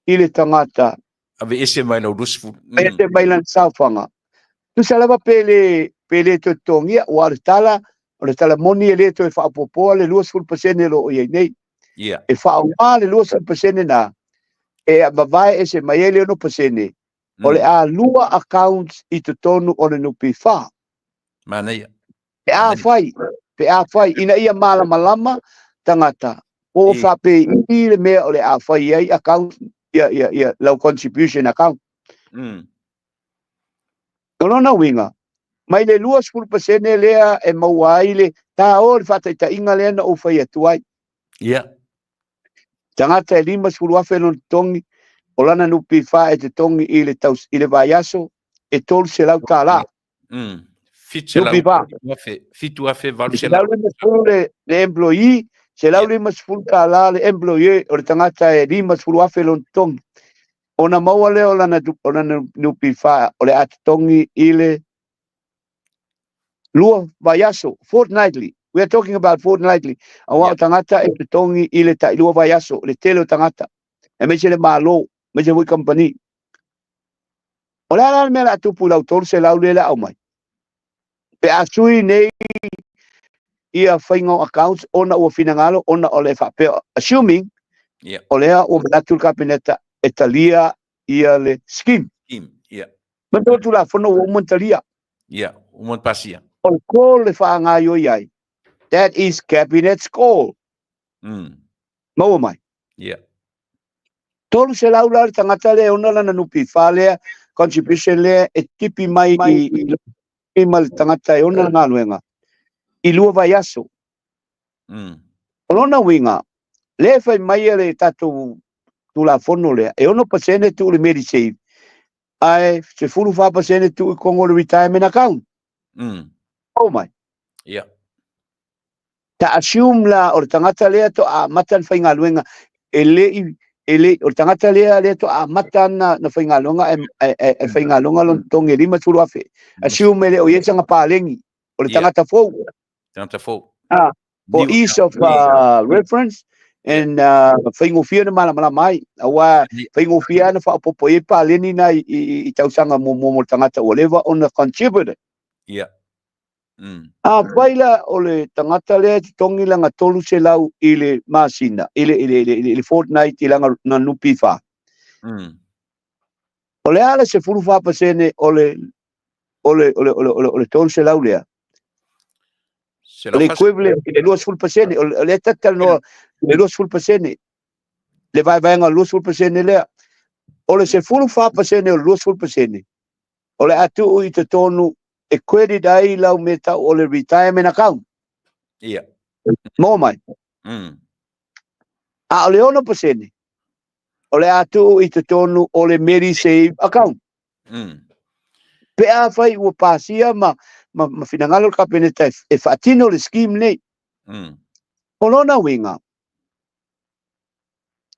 i le tangata. Ave ese mai no rusfu. Ese mai lan saufanga. Tu salava pele to tongia o le tala moni e le to e whaapopoa le 2% lo o iei nei. Ia. E whaunga le 2% na e a mawai ese mai e le ono pasene. O le a lua accounts i to tonu o le nupi wha. Mana ia. Pe a whai, ina ia malama tangata. O whape i le mea o le a whai ai account, ia, lau contribution account. Nona winga, mai le 2% lea e maua ai le, tā o le whataita inga lea na o whai atu ai. Ia. Tangata e 5 afe no tongi, o lana nupi wha e te tongi i le vai aso, e tolu se lau tā la. Fitu afe valu se lau. Se lau le masfulu le employee, se lau le masfulu tā la le employee, o le tangata e 5 afe no tongi. Ona maua leo o lana nupi wha, o le atu tongi i le lua vai aso, fortnightly. We are talking about fortnightly. Awa tangata e te tongi i le tai lua vai aso, le tele tangata. E me se le malo, me se hui company. O le ala mea la tupu lau tolu se lau le au mai. Pe asui nei ia whaingo accounts, ona ua finangalo, ona o le whapea. Assuming, o lea o manatul kabineta e talia ia le scheme. Matotu la whono o umantalia. Ia, uman pasia. O le call le whaangaio iai. That is cabinet's call. Maua mai. Ia. Tolu se lau la tangata le ona lana nupi whalea, contribution le e tipi mai i mal tangata e ona ngā luenga. I lua vai aso. Olona winga, le whai mai le tatu tu la fono le e ono pasene tu le Medisave ai se fulu fa pasene tu con o retirement account oh my ia ta assume la o tangata le to a matan fainga luenga ele o tangata le to a matana na fainga longa e fainga longa lon tonge lima tulu afe assume le o yesa nga palengi o le tangata fo for ease of reference and faingo fia na mala mai awa faingo fia na fa popo e paleni na I tausanga mo tangata o leva on the contributor ia paila o le tangata le tongi langa tolu se lau I le masina ile fortnight ilanga na nupi fa o le ala se fulu fa pasene o le tolu se lau lea le equivalent le luas fulu pasene o le tatal no le luas fulu pasene le vai nga luas fulu pasene lea o le se fulu fa pasene o luas fulu pasene o le atu I te tonu e credit ai lau meta o le retirement account ia mo mai a le ono pasene o le atu I te tonu o le Medisave account pe a fai ua pasia ma finangalo ka peneta e fatino le scheme nei o lona winga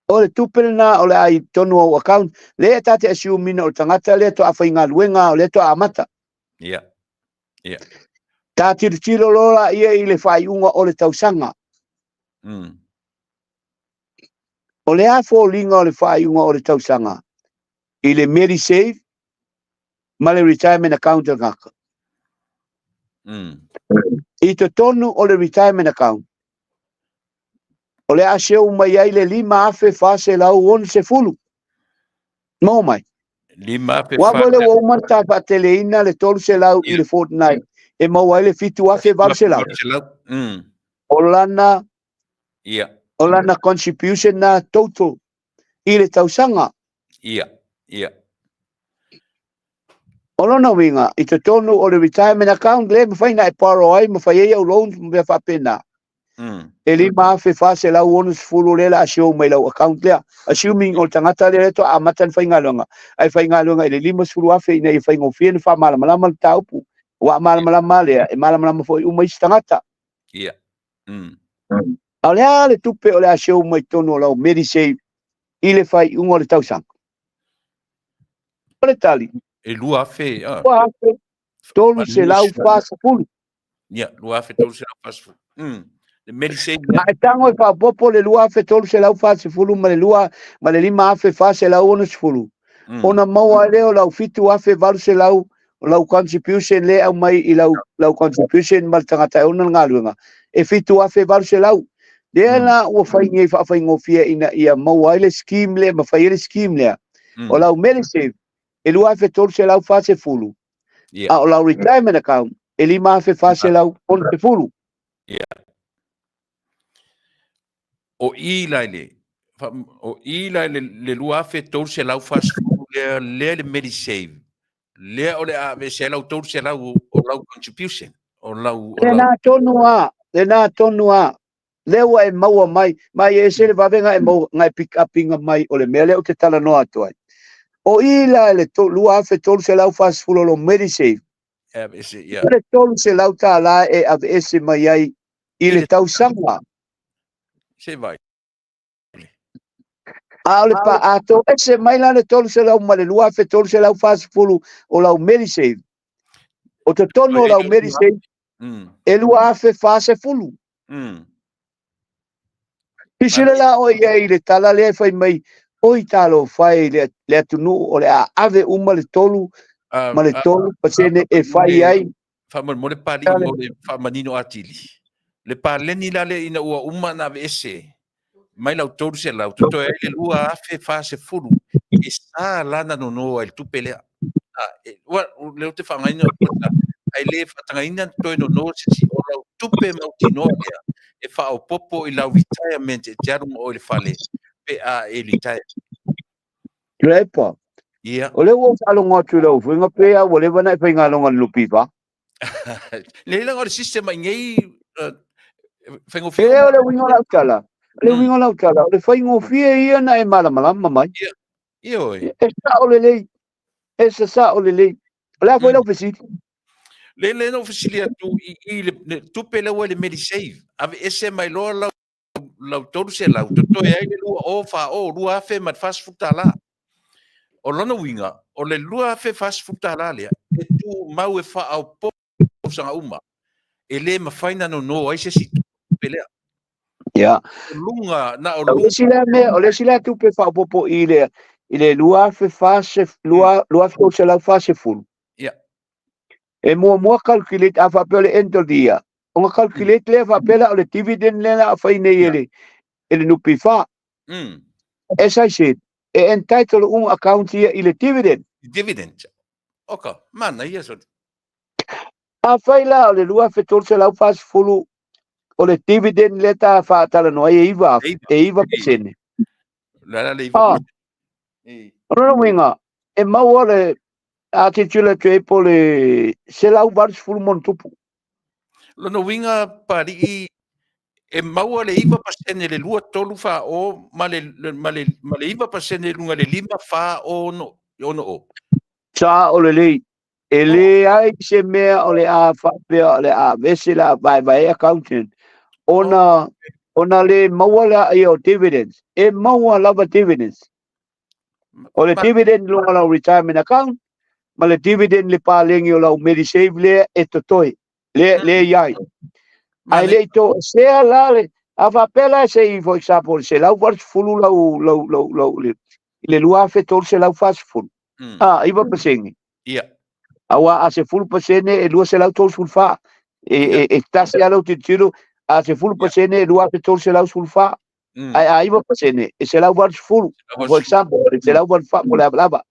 o le tupena o le ai tonu o account le tate assume o tangata le to a fai ngaluenga o le to a mata ia ta tiro lola ia I le fai unga o le tausanga o le a linga o le fai unga o le tausanga I le Medisave ma le retirement account ngaka I te tonu o le retirement account o le a seu mai ai le 5 afe fase lau on se fulu mo mai 5 afe wa le wo mata pa teleina le tolu se lau I le fortnight e mo ai le fitu afe va se lau o lana contribution na total I le tausanga ia o lona winga I te tonu o le retirement account le mawhaina e paro ai mawhai au loans mwea whapena e 5 afe fase lau onu se fulu le la asio mai lau account lea assuming o tangata le to a matan whaingalonga ai whaingalonga I le 5 fulu afe ina I whaingofia ni wha malamalama le taupu wa malamalama lea e malamalama fo I umai si tangata ia au lea le tupe o le asio mai tonu o lau Medisave I le whai unga o le tausanga o le tali e 2 afe tolu se lau fase fulu ia 2 afe tolu se lau fase fulu le Medisave e tango fa popo le 2 afe tolu se lau fase fulu ma le 5 afe fase lau onu se fulu ona maua leo lau fitu afe valu se lau contribution le au mai I lau contribution mal tangata ona ngaluenga e fitu afe valu se lau le na ua whainge whaingofia ina ia maua le scheme le ma whai le scheme le o lau Medisave e 2 afe tolu se lau fase fulu a o lau retirement account e 5 afe fase lau onu se fulu o I lai le 2 afe tolu se lau fase fulu le Medisave le o le ave se lau tolu se lau o lau contribution o lau le na tonua le ua e maua mai e se le vavenga e mau ngai pick upinga mai o le mele o te tala noa atuai o I la le 2 afe tolu se lau fase fulu lo Medisave le tolu se lau ta la e ave ese mai ai I le tausanga se vai a le pa ato ese mai la le tolu se lau ma le 2 afe tolu se lau fase fulu o lau Medisave o te tonu o lau Medisave e 2 afe fase fulu Pisile la o I le tala le fai mai o I talo fai le atunu o le ave uma le tolu ma le tolu pasene e fai ai fa mo le pali mo le fa manino atili le paleni la le ina ua uma na ese mai lau tolu se lau to e le 2 afe fase fulu e sa lana no el tupele wa le te fa ngai no ai le fa tanga ina to no se o lau tupe mau tino e fa o popo I lau retirement e jarum o le fale pe a e retire Lepa. ia O le wo alonga tu lau finga pe a wo le bana e finga alonga lupi pa. le la o sistema ngai fengo E o le winga la kala. Le winga lau tala, le fai ngofia ia na e malama mai. Ia oi. E sa o le lei. E sa o le lei. Le foi lau fesi. Le no fasilia tu i le tupe le wale Medisave. Ave ese mai loa lau tolu se lau. Toto e ai le lua o fa o lua fe mat fast food tala. O lona winga, o le lua fe fast food tala lea. E tu mau e fa au po sanga uma. E le mawhaina no ai se si pelea. Ya. Lunga, na o O lunga. le sila tupe fa popo i le lua fe fase lua fe o se lau fase full. Ya. E mua calculate a fa pele ento dia. O nga calculate le fa pele o le dividend le na fa ine ele nupi fa. As I said, e entitle account here i le dividend. Dividend. Oka, mana ia so. A faila o le lua fe tol se lau fase full o le dividend le ta fa tala no e iva pesene. La le iva. Rona winga e mau le a titula te po le se lau fase full mon tupu. Lona winga pari e maua le iva pasene le lua tolu fa o ma le iva pasene lunga le lima fa o no o. Sa o le lei. E le ai se mea o le a whapea o le a vesela vai accountant. Ona le maua la i o dividends. E maua lava dividends. O le dividend lunga lau retirement account. Ma le dividend le palengi o lau Medisave le e totoi. Le iai. Ai le to sea la le a whapela se i for example se lau vars fulu lau le lua fe tol se lau fast food. Iwa pasengi. Ia. Awa a se full pasene e lua se lau tol sulfa. E tasi alo te tiro a se full pasene e lua se tol se lau sulfa. A iwa pasene e se lau vars full. For example, se lau vars fa mo le lava.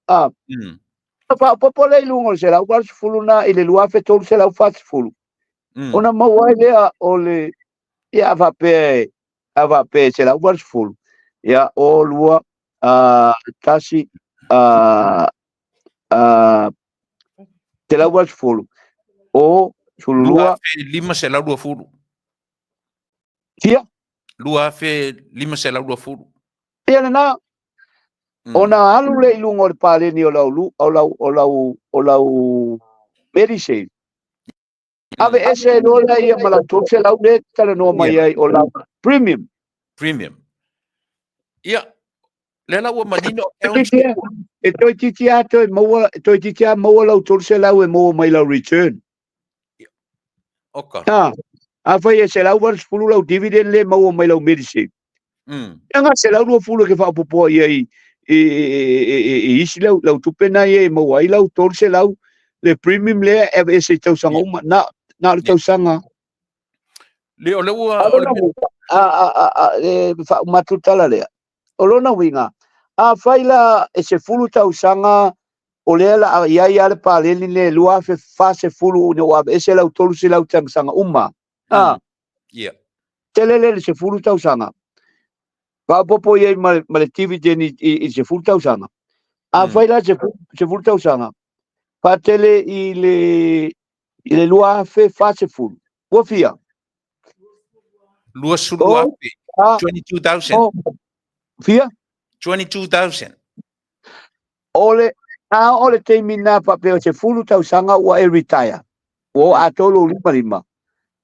Popole lungo se lau vars full na ile lua fe tol se lau fast full. Ona maua lea o le ia avape se lau vars full. Ia o lua tasi te lau vars full. O sululua lima se lau lua fulu. Tia? Lua fe lima se lau lua fulu. Ia na ona alu le ilunga o le paleni o lau Medisave. Ave ese lola ia mala tose lau le tala no mai ai o lau premium. Ia. Le lau manino e toi titia maua lau tose lau e maua mai lau return. Oka. A fai e se lau vars fulu lau dividend le maua mai lau Medisave. Nga se lau lua fulu ke whaapopoa ia i isi lau tupena ia i maua i lau tose lau le premium le e se tausanga uma na le tausanga. Le o leua matutala lea. O lona winga. A faila e se fulu tausanga o lea la ia ale paleni le lua fe fase fulu ne wa e se lau tolu se lau tausanga uma. Ia. Telele se fulu tausanga. Va popo ia ma le dividend i se fulu tausanga. A faila se fulu tausanga. Pa tele i le lua fe fase fulu. Wafia. Lua sulu api. 22,000. Fia? 22,000. Ole te mina pa pe se fulu tausanga ua e retire. O atolo lima.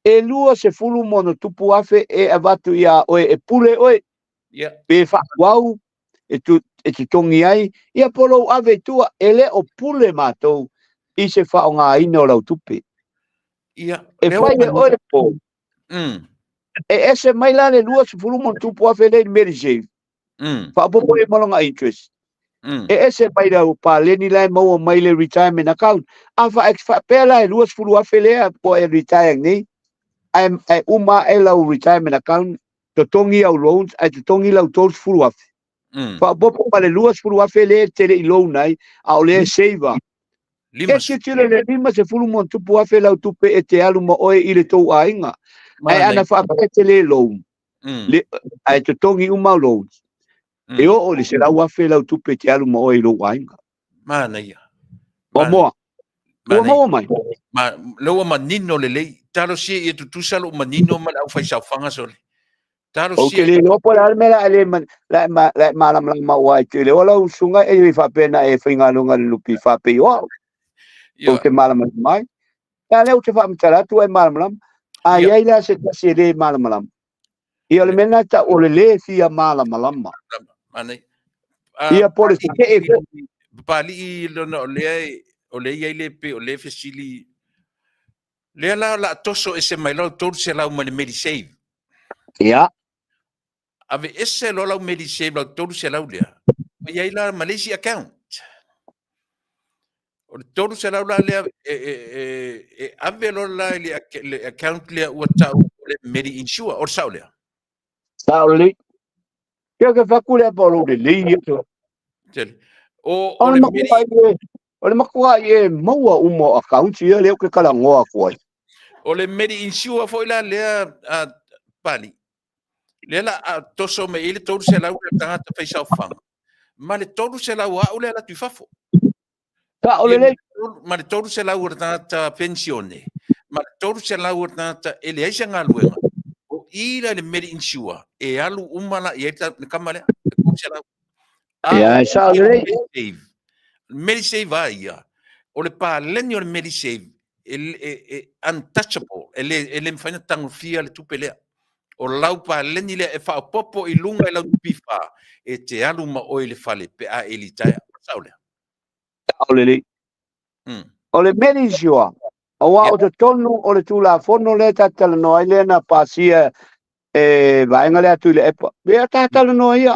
E lua se fulu mono tupu afe e avatu ia oe e pule oe. Pe fa wau e te tongi ai. Ia polo ave tua ele o pule matou i se fa o ngā ina o lau tupe. Ia. E fai e oe po. E ese mai la le lua se fulu mono tupu afe le Medisave. Fa popo e malonga interest. E ese mai la pa leni lai maua mai le retirement account. A fa pela e lua se fulu afe lea po e retire nei. Ai uma e lau retirement account. To tongi au loans, ai to tongi lau tol se fulu afe. Fa popo ma le lua se fulu afe le tele i loan ai. A o le saver. E se tira le lima se fulu mono tupu afe lau tupe e te alu ma oe i le tou ainga. Ai ana fa apete le loan. Ai to tongi uma loans. E o le se lau afe lau tupe te alu ma oe i lo ainga. Mana ia. O moa. O moa mai. Ma leua manino le lei. Talo si e tutusa lo manino ma au fai saufanga sole. Taro O ke le no pola me la le man la malam ma wa ke le ola usunga e fa pena e finga lunga lupi fa pe o o te malam mai ya le o te fa mtara tu e malam ai ai la se le malam ia le mena ta o le fia malam Mane. ia pole se ke e Pali lona o le ia le pe o le fesili le la toso ese mai lo tor se la uma medi save ia ave ese lo la medi save lo tor se la ulia ia la Malaysia account o tor se la le ave lo la le account le o tau le medi insure o saulia sauli ke fa kule polo le to o le medi o le makua e maua umo account ia le ke kala ngoa ko o le medi insure foi la le pali le la toso me ile tor se la tanga te fa sa fang ma le tor se la wa o le la tu fafo ta o le ma le toru se lau ta pensione ma le toru se lau ta ele aisa ngaluenga o ira le meri insua e alu umala e ta kamale ko se lau ia sa le meri save ia o le pa lenio le meri save untouchable ele mfanya tangu fia le tupelea o lau pa leni le e fa popo i lunga e lau pifa e te alu ma o le fale pe a elitaia saule o le menisua o wa o te tonu o le tula fono le tatala no ai lena pasia e vaenga le atu le epa be tatala no ia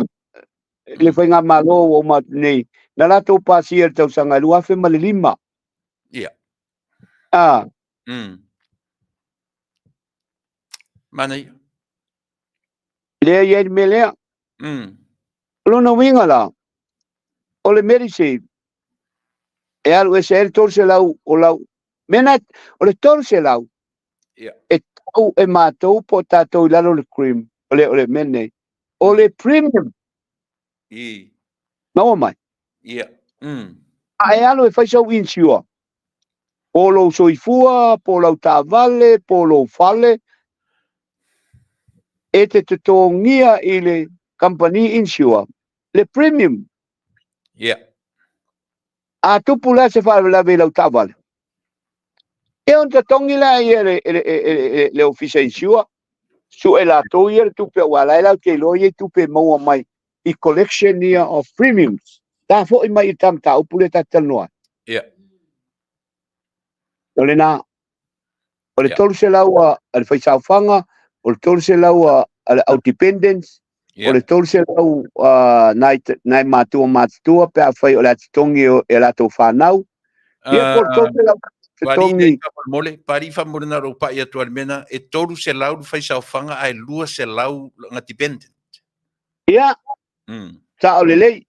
le fainga malo o ma nei na la to pasia te usanga lua fe ma le lima ia ah manai le ye melea lo no winga la o le medicine e alu ese el torse lau o lau mena o le torse lau e tau e matou po tatou lalo le cream o le mene o le premium no mai a e alu e fai sau insua po lo soifua po lau tavale po lo fale e te tutongia i le company insua le premium a tupu la se fa la ve lau tavale e on te tongi la i le office insua su e la to ia tupe wala la ke lo ye tupe mo mai i collection ia of premiums ta fo i mai tam ta upule ta telnoa ole na ole tolu se laua al fai sa fanga ole tolu se laua al independence ole tolu se lau nai matua pe a fai ole tongi e la to fanau ia por tolu la tongi pari fa morena ro pa ia tualmena e tolu se lau fai sa fanga ai lua se lau nga dependent ia sa ole lei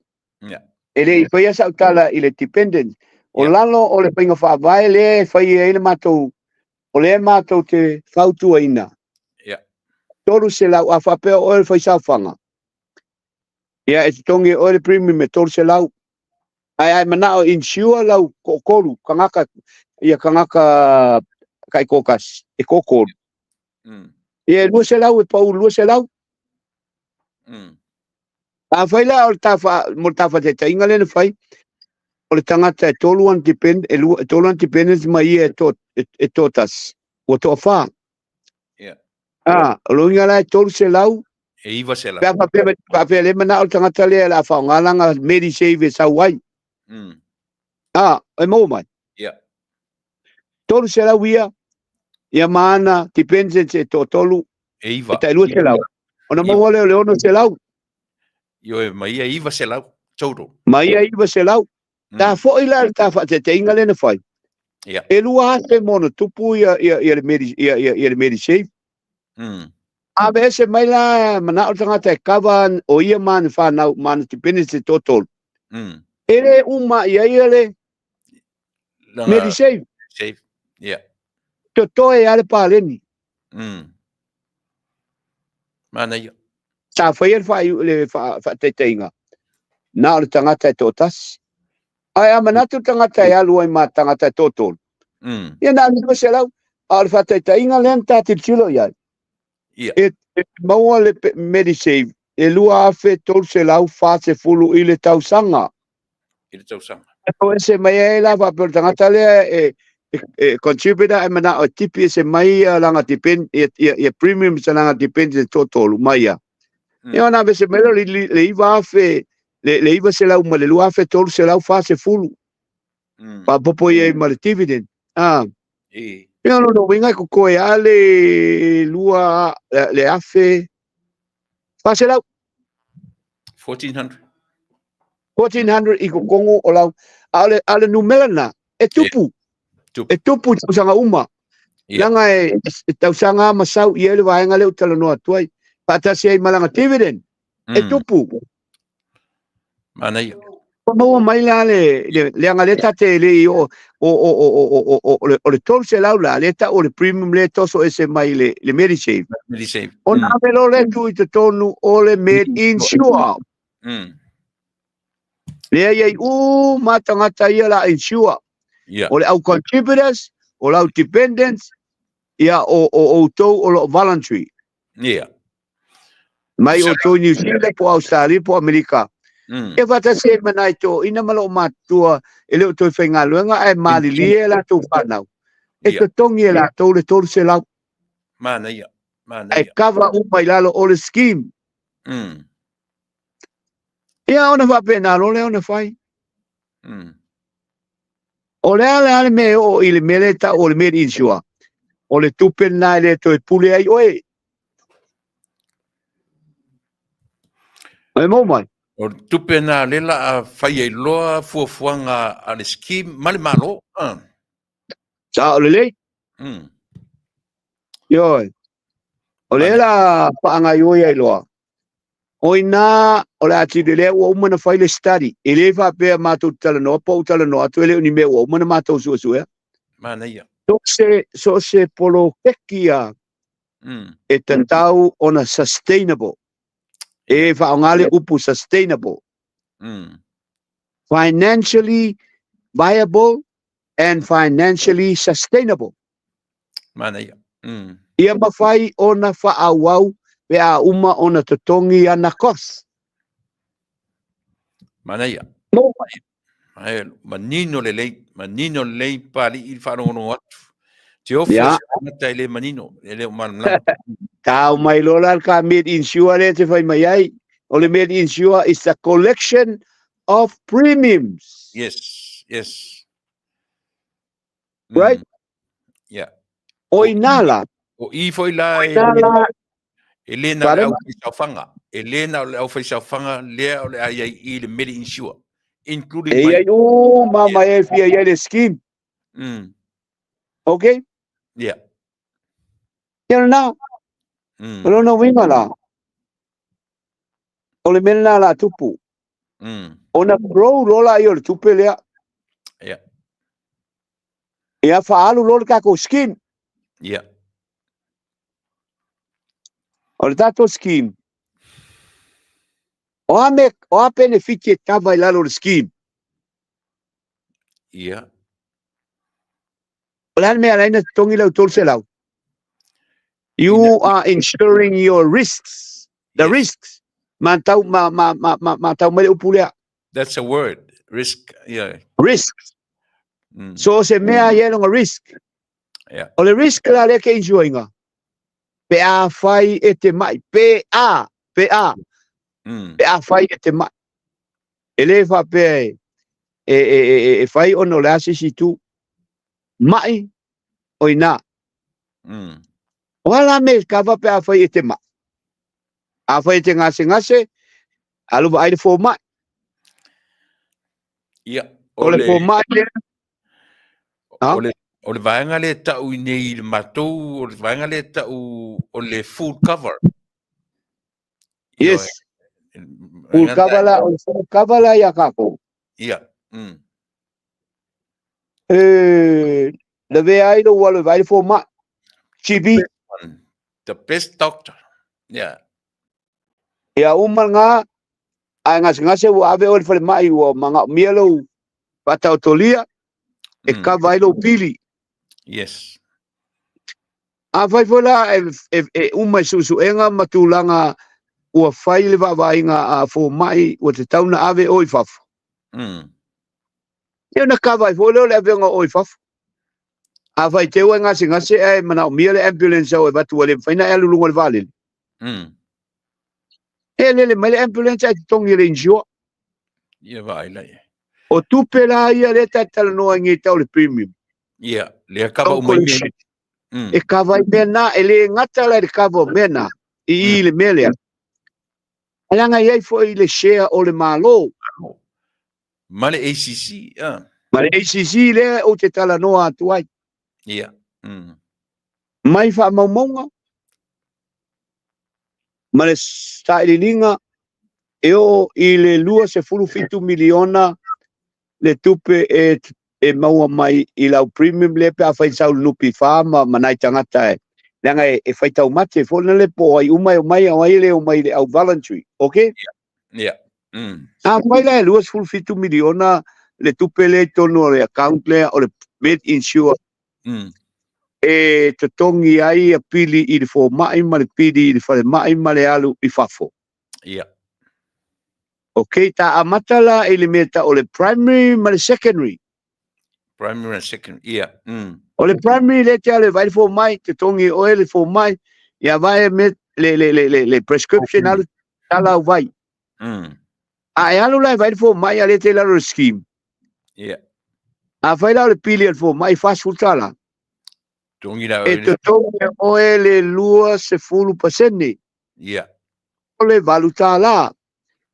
ele fai sa tala ile dependent o lalo o le pinga fa vai le fai ele matou o le matou te fautu ina tolu se lau a fa pe o le fai sa fanga ia e tongi o le premium me tolu se lau ai mana o insure lau kokolu kangaka ia kangaka kai kokas e kokolu ia lu se lau e pau lu se lau a fai la o tafa mo tafa te tainga le fai o le tangata e tolu antipend e tolu antipendence mai e totas o to fa lo ngala e tolu se lau e iva se lau pa le mana o tangata le la fa ngalanga medi save sa wai e mo mai tolu se lau ia mana dependence e tolu e iva e lu se lau ona mo ole le ono se lau yo mai iva se lau todo mai iva se lau ta fo ila ta fa te inga le fai e lua se mono tupu ia le medi save a vese mai la mana o tanga te kavan o ia man fa na man dependence total ele uma ia ele medi save to e ale paleni mana ia ta fa ia fa le fa te inga na o tanga te totas ai amanatu tangata ia lua ma tangata total ia na ni se lau al fa te inga lenta te tilo ia Ia. Maua le Medisave, e lua afe tolu se lau fase fulu i le tausanga. I le tausanga. O ese mai e lava per tangata lea contributor e mana o tipi se mai langa depend e premium se langa depend de totolu mai ia. E ona ve se melo le iwa afe le iwa se lau ma le lua afe tolu se lau fase fulu. Pa popo e ma le dividend. E ono no winga ko koe ale lua le afe fase lau 1400. 1400 i ko kongo o lau ale numela na e tupu. E tupu tausanga uma. Langa e tausanga masau i ele waenga leo tala noa tuai. Pata se ai malanga dividend. E tupu. Mana ia. Maua mai le anga le tate le i o le tolu se lau la le ta o le premium le toso ese mai le Medisave. Medisave. Ona avelo le tu i te tonu o le Med Insure. Le ai matangata ia la insure. O le au contributors, o le au dependents, ia o tau o lo voluntary. Ia. Mai o tau New Zealand po Australia po Amerika. E wata se manai to ina malo matua e leo toi whaingaluenga e malili e la tau whanau. E to tongi e la tau le tolu se lau. Mana ia. E kawa umai lalo o le scheme. Ia ona wapena lo le ona whai. O le ale me o i le mele ta o le Med Insure. O le tupen na le toi pule ai oe. E mo mai. O tupe na lela a whai ei loa fuafuanga a le scheme male malo. Sa o le lei? Ioi. O lela paanga ioi ai loa. O ina o le ati le ua umana whai le study. E le whapea mātou tala noa, po tala noa, tu ele uni me ua umana mātou suasua. Mana ia. So se polo kekia e tantau ona sustainable. E whaongale upu sustainable. Financially viable and financially sustainable. Mana ia. Ia mawhai ona whaawau pe a uma ona totongi ana kos. Mana ia. Manino le lei pali i whanongo atu. Te ofo se matai le manino. Ele o malamlang. Tau mai lola ka Med Insure le te whai mai ai. O le Med Insure is a collection of premiums. Yes. Right? Yeah. O inala. O i foi la Elena au whaisawhanga. Elena au whaisawhanga lea o le ai i le Med Insure. Including my... Ei, mama e fia ia le scheme. Okay? Yeah. Ia na. Olo no winga la. O le mena la tupu. Ona pro lola i o le tupe lea. Yeah. Ia whaalu lola kako scheme. Yeah. O le tato scheme. O a benefit e tava i lalo le scheme. Yeah. O le mea reina tongi lau tolu se lau. You are insuring your risks. The risks. Matau mele upulea. That's a word. Risk. Yeah. Risks. So se mea yelong a risk. Yeah. O le risk la le ke insuringa. Pe a fai e te mai. Pe a fai e te mai. Ele fa pe e fai ono le asisi tu mai o ina. Wala me kava pe a fai e te mai. A fai te ngase alu ba ai fo mai. Yeah. O le fo mai. O le vaenga le tau i nei le matou, o le vaenga le tau o le full cover. Yes. Full cover la ia kako. Yeah. Le ve ai do wala vai fo mai. Chibi. The best doctor. Yeah. Ia umal nga ai ngase wa ave o le mai o manga mielo patautolia e ka vai lo pili. Yes. A vai vola e uma susuenga matulanga ua fai le vavainga a fo mai o te tauna ave oi fafu. Ia na ka vai vola le avenga oi fafu. A vai te ua ngase e mana o mia le ambulance au e batu le faina e lulunga le vale. E le mai le ambulance ai tongi le insure. Ia vai lai. O tupe la ia le tatala noa ngi tau le premium. Ia, le kava umai me. E ka vai mena, e le ngata la le kava mena, i le melea. Alanga iai fo i le share o le malo. Ma le ACC, Ma le ACC le o te tala noa atuai. Ia. Mai wha maumonga. Ma le staililinga, e o i le lua se fulu fitu miliona, le tupe e maua mai i lau premium le pe a whai sau nupi whama manai tangata e. Langa e whai tau mate, fōna le po ai umai o mai le au voluntary, ok? Ia. A whai le lua se fulu fitu miliona, le tupe le tono le account le o le med insure. E te tongi ai a pili i le fō mai ma le pili i le whale mai ma le alu i whafo. Ia. Ok, ta amatala i le meta o le primary ma le secondary. Primary and secondary, ia. O le primary le te ale vai fō mai, te tongi o le fō mai, ia vai me le prescription alu tala au vai. A e alu lai vai fō mai a le te laro scheme. Ia. A vai lau le pili al fō mai fast full tala. Tongi la. E te tongi o le lua se fulu pasene. Ia. O le valu tala.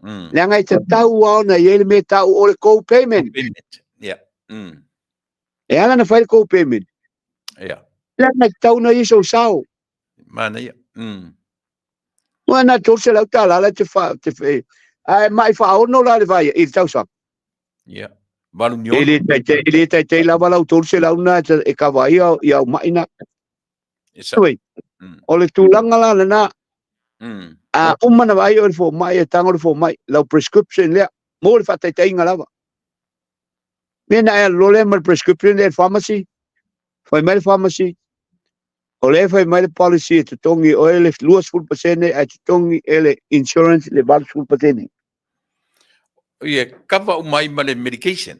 Leanga i te tau au na iele me tau o le co-payment. Ia. E ala na whaile co-payment. Ia. Leanga i tau na iso sao. Mana ia. Mua na tōse lau tala la te whae. Ai mai wha ono la le vai i tau sa. Ia. Valu nyo. Ele tai lava lau tōse lau na e ka vai i au maina. Isa. O le tūlanga la na. A umana vai o le fō mai e tango le fō mai. Lau prescription lea. Mo le whatai tainga lava. Mena e lole ma le prescription le pharmacy. Whai mai le pharmacy. O le whai mai le policy e te tongi o le luas full pasene e te tongi e le insurance le val full pasene. Ia, kava umai ma le medication,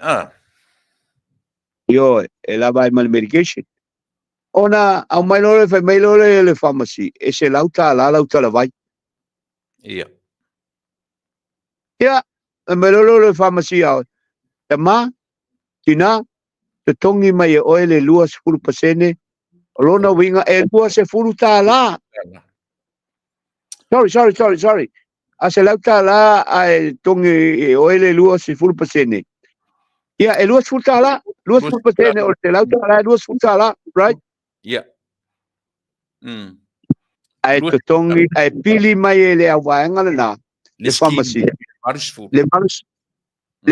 Yo, e la vai ma le medication. Ona, au mai lole whai mai lole le pharmacy. E se lauta la vai. Ia. Ia, e mai lole le pharmacy au. Te ma, tina, te tongi mai e oe le luas full pasene. Lona winga e lua se fulu tā la. Sorry. A se lau tā la a e tongi e oele lua se fulu pasene. Ia, e lua se fulu tā la. Lua se fulu pasene o se lau tā la e lua se fulu tā la. Right? Ia. A e te tongi, a e pili mai e le au vaenga le nā. Le pharmacy. Le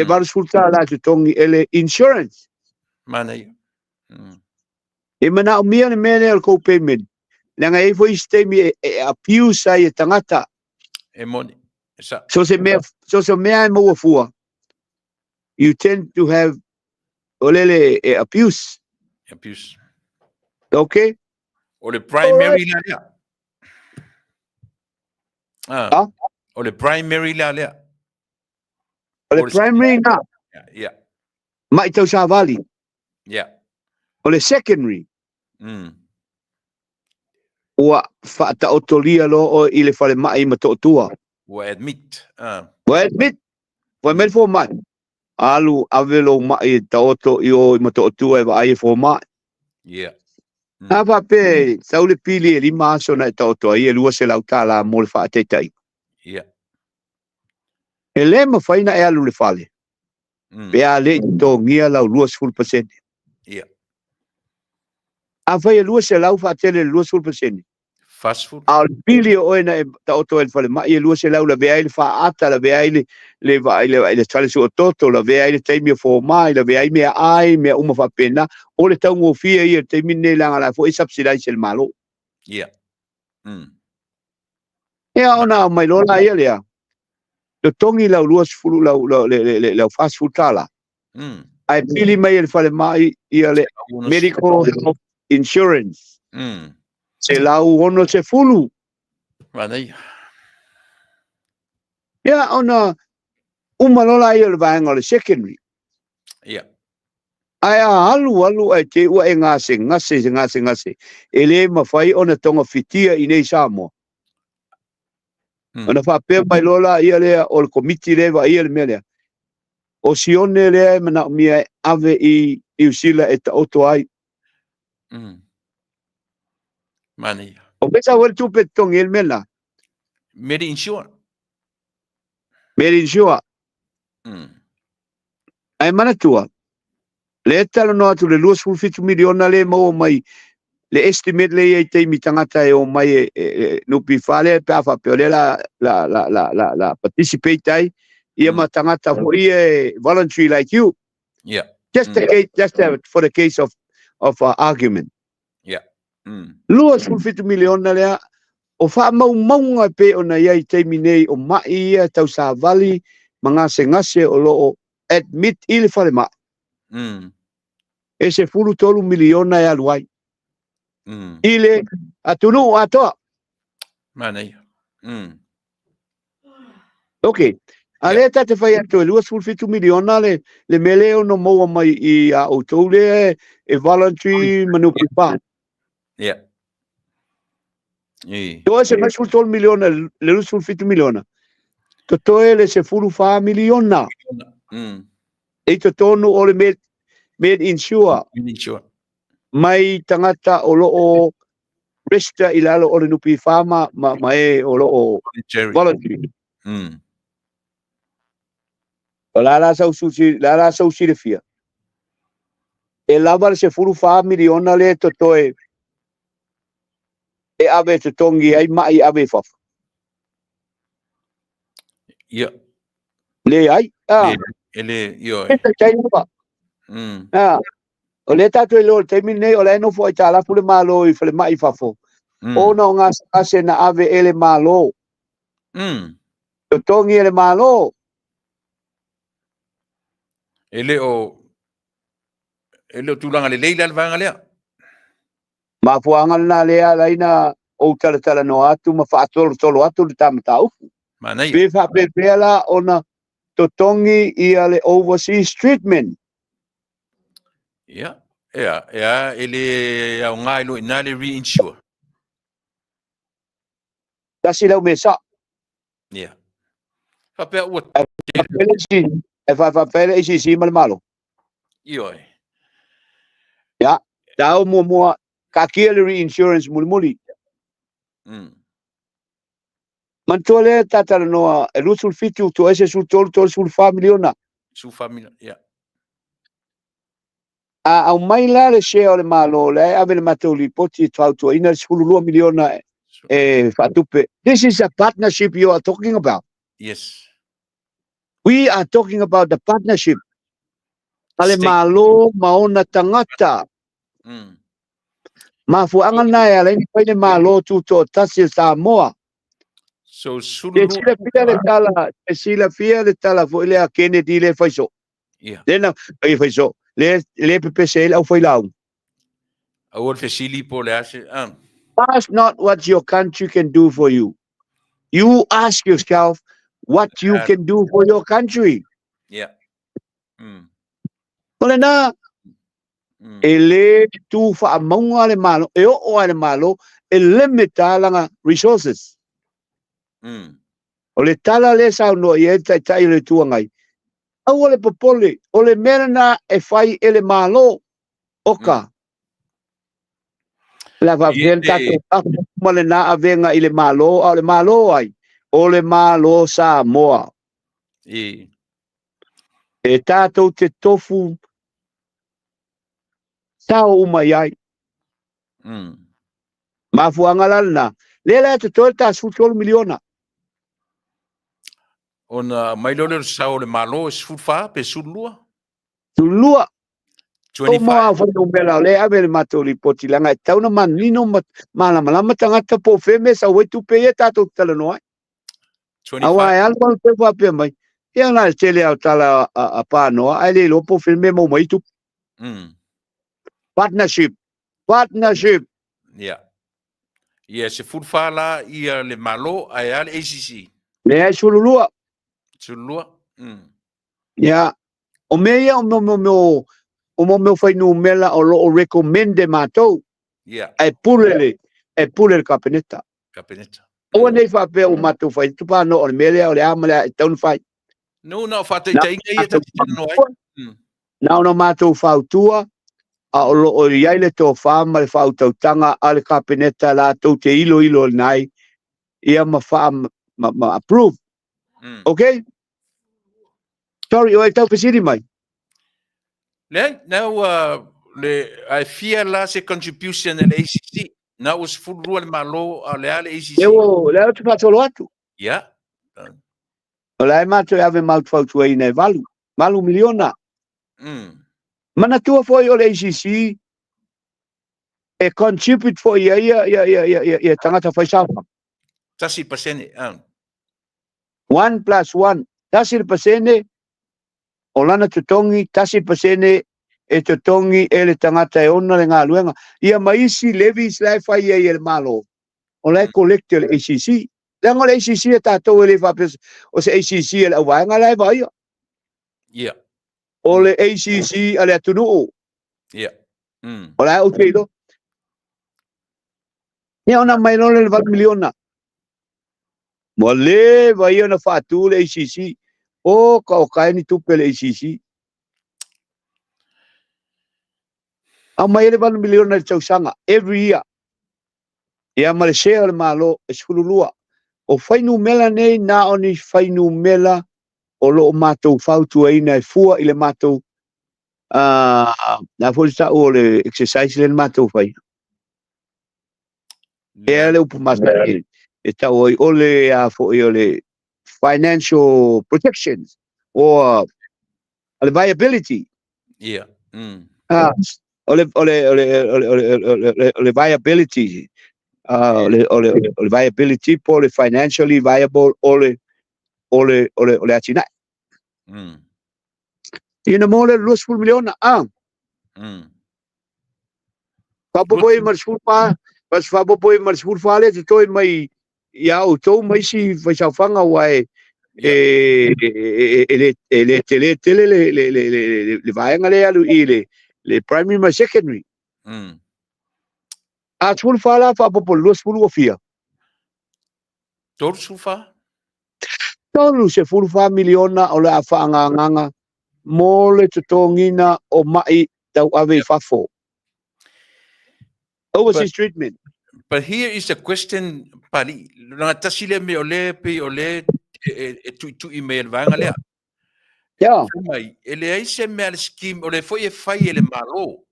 varus fulu tā la te tongi e le insurance. Mana ia. E mana o mia le mene al co-payment. Nanga e foi stemi e abuse ai e tangata. E moni. Esa. So se mea e maua fua. You tend to have olele e abuse. Abuse. Okay? O le primary la lea. O le primary la lea. O le primary na. Ia. Mai tau sa vali. Ia. O le secondary. Ua whaata otolia lo o i le whale mai ma tōtua. Ua admit. Ua admit. Ua mele fō mai. Alu avelo mai e taoto i o i ma tōtua e wa ai e fō mai. Ia. Hapa pe, sau le pili e lima aso na e taoto i e lua se lau tā la mo le whaateitai. Ia. E le ma whaina e alu le whale. Pe a le tō ngia lau lua sful pasene. Ia. A whai e lua se lau whaatele lua sful pasene. Fast food. A pili o ena e taoto e whale mai e lua se lau la vea i le whaata, la vea i le tale su o toto, la vea i le teimi o fō mai, la vea i mea ai, mea uma whapena, o le taungo fia i e teimi ne langa la fo i subsidize el malo. Ia. Ea ona mai lola ia lea. Le tongi lau lua sfulu lau fast food tala. Ai pili mai e le whale mai i le medical health insurance. Se lau ono se fulu. Manai. Ia ona umalola ia le vaenga le secondary. Ia. Ai alu ai te ua e ngase. Ele mawhai ona tonga fitia i nei Samoa. Ona whapea mai lola ia lea o le komiti lewa ia le mea lea. O sione lea mana mia ave i usila e ta oto ai. Mani. O pesa wale tupe tongi il mena. Meri insure. Meri insure. Ai mana tua. Le talo no atu le luas fulfitu miliona le mau mai. Le estimate le ei te mitangata e o mai nupi fale pe afa pe la participate ai. Ia matangata fo ia voluntary like you. Yeah. Just for the case of argument. Yeah. Luas fulfitu miliona lea o fa maunga pe ona ia te minei o mai ia tau sa vali ngase o lo admit ile fale ma. E se fulu tolu miliona e aluai. Ile atunu atoa. Manai. Okay. Ale ta te fai atu luas fulfitu miliona le mele o no mo mai i a o le e voluntary manupi pa. Yeah. Toi se mais fultol miliona le luas fulfitu miliona. Toi le se fulu fa miliona. E tonu o le made insure. Mai tangata o loo resta ilalo o le nupi fama ma e o loo voluntary. O la sausi le fia. E lava se fulu fa miliona le toe. E ave te tongi ai mai ave fafa. Yeah. Le ai. Ele yo. O le tatu e lo te mine o le no fo ita la fule malo I fle mai fafo. O no ngase na ave ele malo. O tongi ele malo. Ele o tulanga le leila le vanga lea. Ma fuanga na lea laina o tala no atu ma fa tolo atu le tamatau. Manai. Be fa pe pela ona to tongi ia le overseas treatment. Yeah. Yeah, ele au ngai lo ina le reinsure. Tasi lau mesa. Yeah. Fa pe o fa pele isi malo. Yo. Ya, tau mua kakia le reinsurance muli. Mantole tatala noa e lusul fitu to ese sul sul familiona. Su família, yeah. Au mai la le share le malo le ave le matoli poti tau ina sul 2 miliona e fatupe. This is a partnership you are talking about. Yes. We are talking about the partnership. Ale malo maona tangata. Mafuanga na ya le ni malo tu to tasi Samoa. So sulu sila fia le tala fo le a Kennedy le faiso. Yeah. Lena ai faiso. Le PPC au foi lau. Awol fesili po le ase. Ask not what your country can do for you. You ask yourself what you can do for your country. Yeah. Ole na ele tu fa maunga le malo e o ale malo e limita langa resources. O le tala le sa no ye tai le tuangai. Au ole popole, ole merana e fai ele malo oka. La va vel tato male na avenga ile malo, ole malo ai. Ole malo Samoa. E tato te tofu sao umai. Mafuanga lana. Lela te tolta su 12 miliona. Ona mai lole sao le malo e sfufa pe sulua. Sulua. 25. O ma fa no mela le ave le matoli potilanga tau na manino malama tangata po feme sa wetu pe tato tala no ai. 25. Awa e alwa pe fa pe mai. Ia na tele au tala a pa no ai le lopo filme mo mai tu. Partnership. Yeah. Ia se fulfala ia le malo ai ale ACC. Le ai sululua. Sulua. Ia, o mea o mo whainu mela o lo recommende mātou. Ia. E pule le kapeneta. Kapeneta. O nei whapea o mātou whai tupa no o le mele o le amala e taunu whai. No, whātai tainga ia tati tano ai. Nao mātou whautua, a o lo o iaile tō whāma le whautautanga a le kapeneta la tau te ilo nai, ia ma approve. Okay? Sorry, o e tau pesiri mai. Now, I fear la se contribution le ACC. Now was full rule malo a le ACC. Leo te patolo atu. Yeah. O lai mātou e ave maut whautua i nei valu. Malu miliona. Mana tua foi o le ACC e contribute foi ia tangata whai sawa. Tasi pasene. 1 + 1. Tasi pasene o lana tutongi, tasi pasene e tutongi e le tangata e ona le ngā luenga. Ia maisi levis lai whai ia le malo. O lai collecte le ACC. Lengo le ACC e tātou e le whapes o se ACC e le awaenga lai vai. Yeah. O le ACC a le atunu. Yeah. O lai o keido. Ia ona mai no le 4 miliona. Mo le vai ona whatu le ACC. O ka o kai ni tupe le ACC. A mai le 1 miliona le tausanga every year. Ia ma le share le malo e sululua. O whainu mela nei na o ni whainu mela o lo mātou whautua ina e fua i le mātou na fwoi sa o le exercise le mātou whai. E le upu masa e tau o le o le financial protections or the viability. Yeah. O le viability. O le viability po le financially viable o le atina. Ina mo le 2 miliona. Papopoi marsulpa, pas papopoi marsulpa le te toi mai ia o tou mai si vai sa fanga wai le tele le vaenga le alu i le primary ma secondary. A sulfa la papopo 2 ofia. Tor sulfa? Tolu se fulfa miliona o le afanganga mo le tutongina o mai tau ave fafo. Overseas treatment. But here is a question, Pali. Nga tasile me ole pe ole tu email vanga lea. Yeah. Ele ai se me al scheme ole foi e fai ele malo.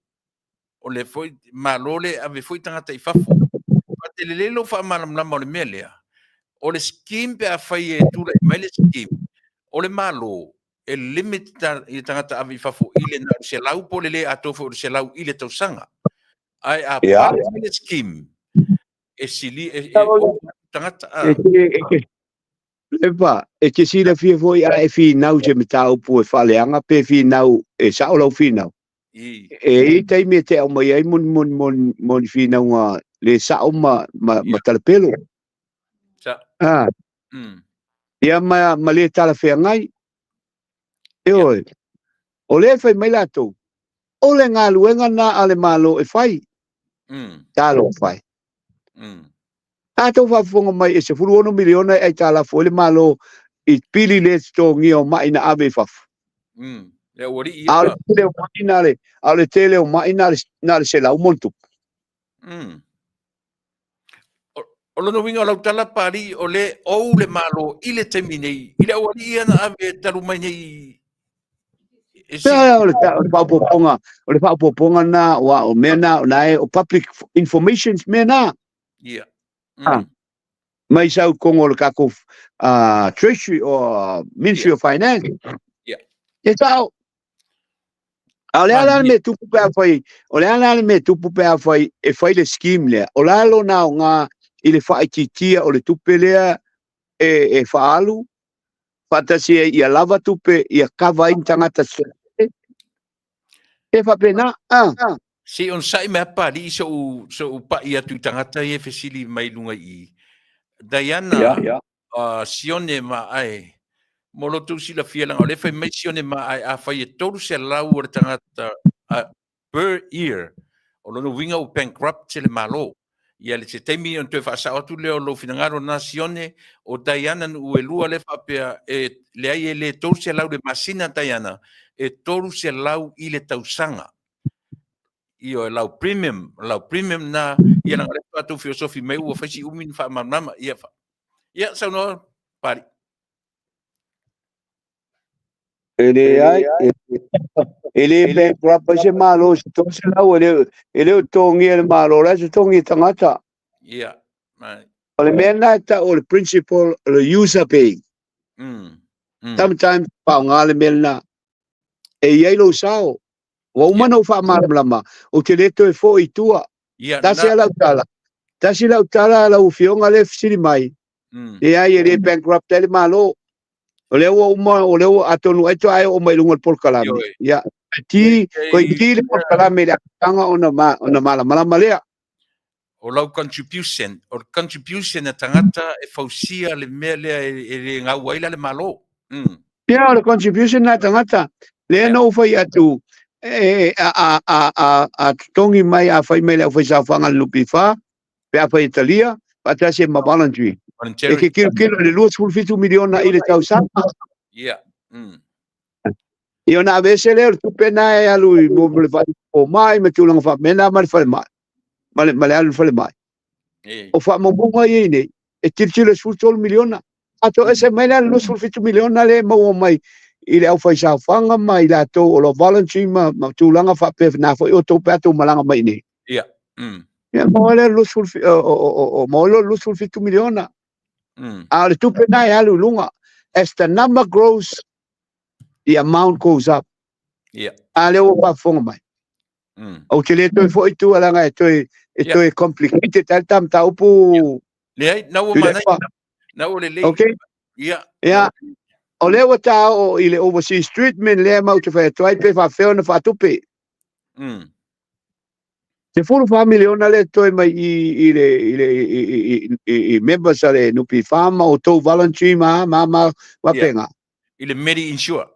Ole foi malo le ave foi tangata I fafo. But ele lelo fa malam lama ole me lea. Ole scheme pe a fai e tula I mai le scheme. Ole malo. E limit I tangata ave fafo ile na se lau po le atofo se lau ile tausanga. Ai a le scheme. E sili tangata Epa, e ke sila fia foi a e fi nau se metau pu e faleanga pe fi nau e saolau fi nau. E tai me te au mai ai mon fi nau nga le sao ma talepelo. Sa. Ia ma le tala fea ngai. E oi. O le fai mai lato. O le ngā luenga na ale malo e fai. Talo fai. Tātou whafonga mai e se 1 miliona e tala fo le malo I pili le sto ngio mai na ave fafu. Le ori I. Ale tele o mai na le se lau moltu. O lono winga lau tala pari o le ou le malo I le teminei. I le ori I ana ave talu mai nei. O le whaupoponga na o mena o public information mena. Yeah. Mai sau kongo le kako Treasury or Ministry of Finance. Yeah. E tau. O le ala me tupu pe a fai. O le ala me tupu pe a fai e fai le scheme lea. O la alo na o ngā I le whai titia o le tupe lea e whaalu. Fatasi I a lava tupe I a kawa in tangata se. E whapena. Si on sai me pa li so pa ia tu tangata e fesili mai lunga I. Diana, sione ma ai. Molo tu sila fiela o le fai mai sione ma ai a fai tolu se lau o tangata per year. O lo winga o bankrupt se le malo. Ia le se teimi on te fasa o tu leo lo finangaro na sione o Diana u e lua le fapea e le ai le tolu se lau le masina Diana e tolu se lau I le tausanga. Io e lau premium na ia na le patu filosofi me u fasi umin fa mamama ia fa. Ia sa no pari. Ele bankrupt se malo se tose lau ele o tongi ele malo la se tongi tangata. Ia. O le mena ta o le principal le user pay. Sometimes pa ngale melna e ia lo sao. Wa umana fa malama o te leto e fo I tua. Tasi ala utala. Tasi la utala la ufionga le fsiri mai. E ai ele bankrupt ele malo. O leo uma o leo atonu eto ai o mai lunga polkalame. Ya. Ti ko ti le polkalame le tanga ona mala malea. O lau contribution na tangata e fausia le mele e ngā waila le malo. Ya, le contribution na tangata. Le no fai atu a tongi mai a fai mai le fai sa fanga lupi fa pe a fai Italia pa ta se ma voluntary. E ke kilo le luas full fitu miliona I le tau sa. Yeah. Io na vese le tu pena e alu mo le fa o mai me tu lang fa mena mal fa mai. Mal alu fa mai. O fa mo bunga I ne e tirtile full tol miliona. Ato ese mai le luas full fitu miliona le mo mai I le au fai sa fanga mai la to o lo voluntary ma tu langa fa pe na fo o to pe to malanga mai ne. Yeah. Ya mo le luas full o mo lo luas full fitu miliona. Le tu pena e alu lunga. As the number grows, the amount goes up. Yeah. Ale o pa fonga mai. O te le toi foi tu ala ngai toi complicated tal tam tau pu. Le na o mana na o le. Okay. Yeah. Yeah. O le o ta o ile overseas treatment le mau te fa toi pe fa fe ona fa tu pe. Se fulu family ona le toi mai I members ale no pi fama o to voluntary ma penga. Ile medi insure.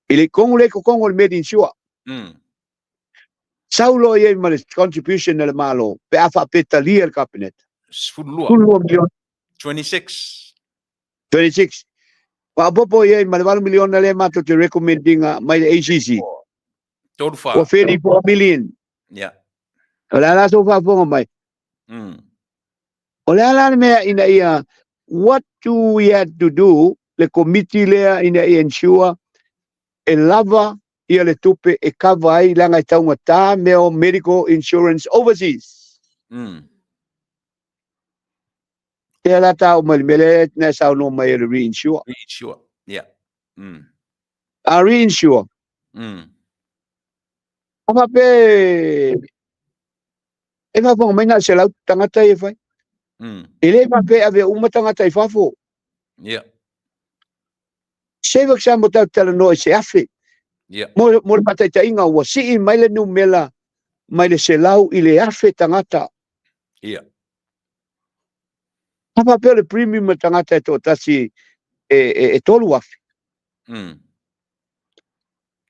Ile kongo le medi insure. Saulo ye ma contribution le malo pe afa petalia el cabinet. Fulu 26. Pa popo ye ma le million le ma to te recommending mai ACC. Total fa. For 34 million. Yeah. Ola la so fa fonga mai. Ola la me ina ia what do we have to do le committee le ina ensure e lava ia le tupe e cover ai langa taunga ta me o medical insurance overseas. E la ta o mele na sa no mai reinsure. Reinsure. Yeah. A reinsure. Apa pe e fa fonga mai na se la tangata e fai. Ele fa pe ave uma tangata e fafo. Yeah. Se va xa mo tala no se afe. Yeah. Mo patai ta inga wa si mai le nu mela mai le se lau I le afe tangata. Yeah. Apa pe le premium tangata e to tasi e tolu afe.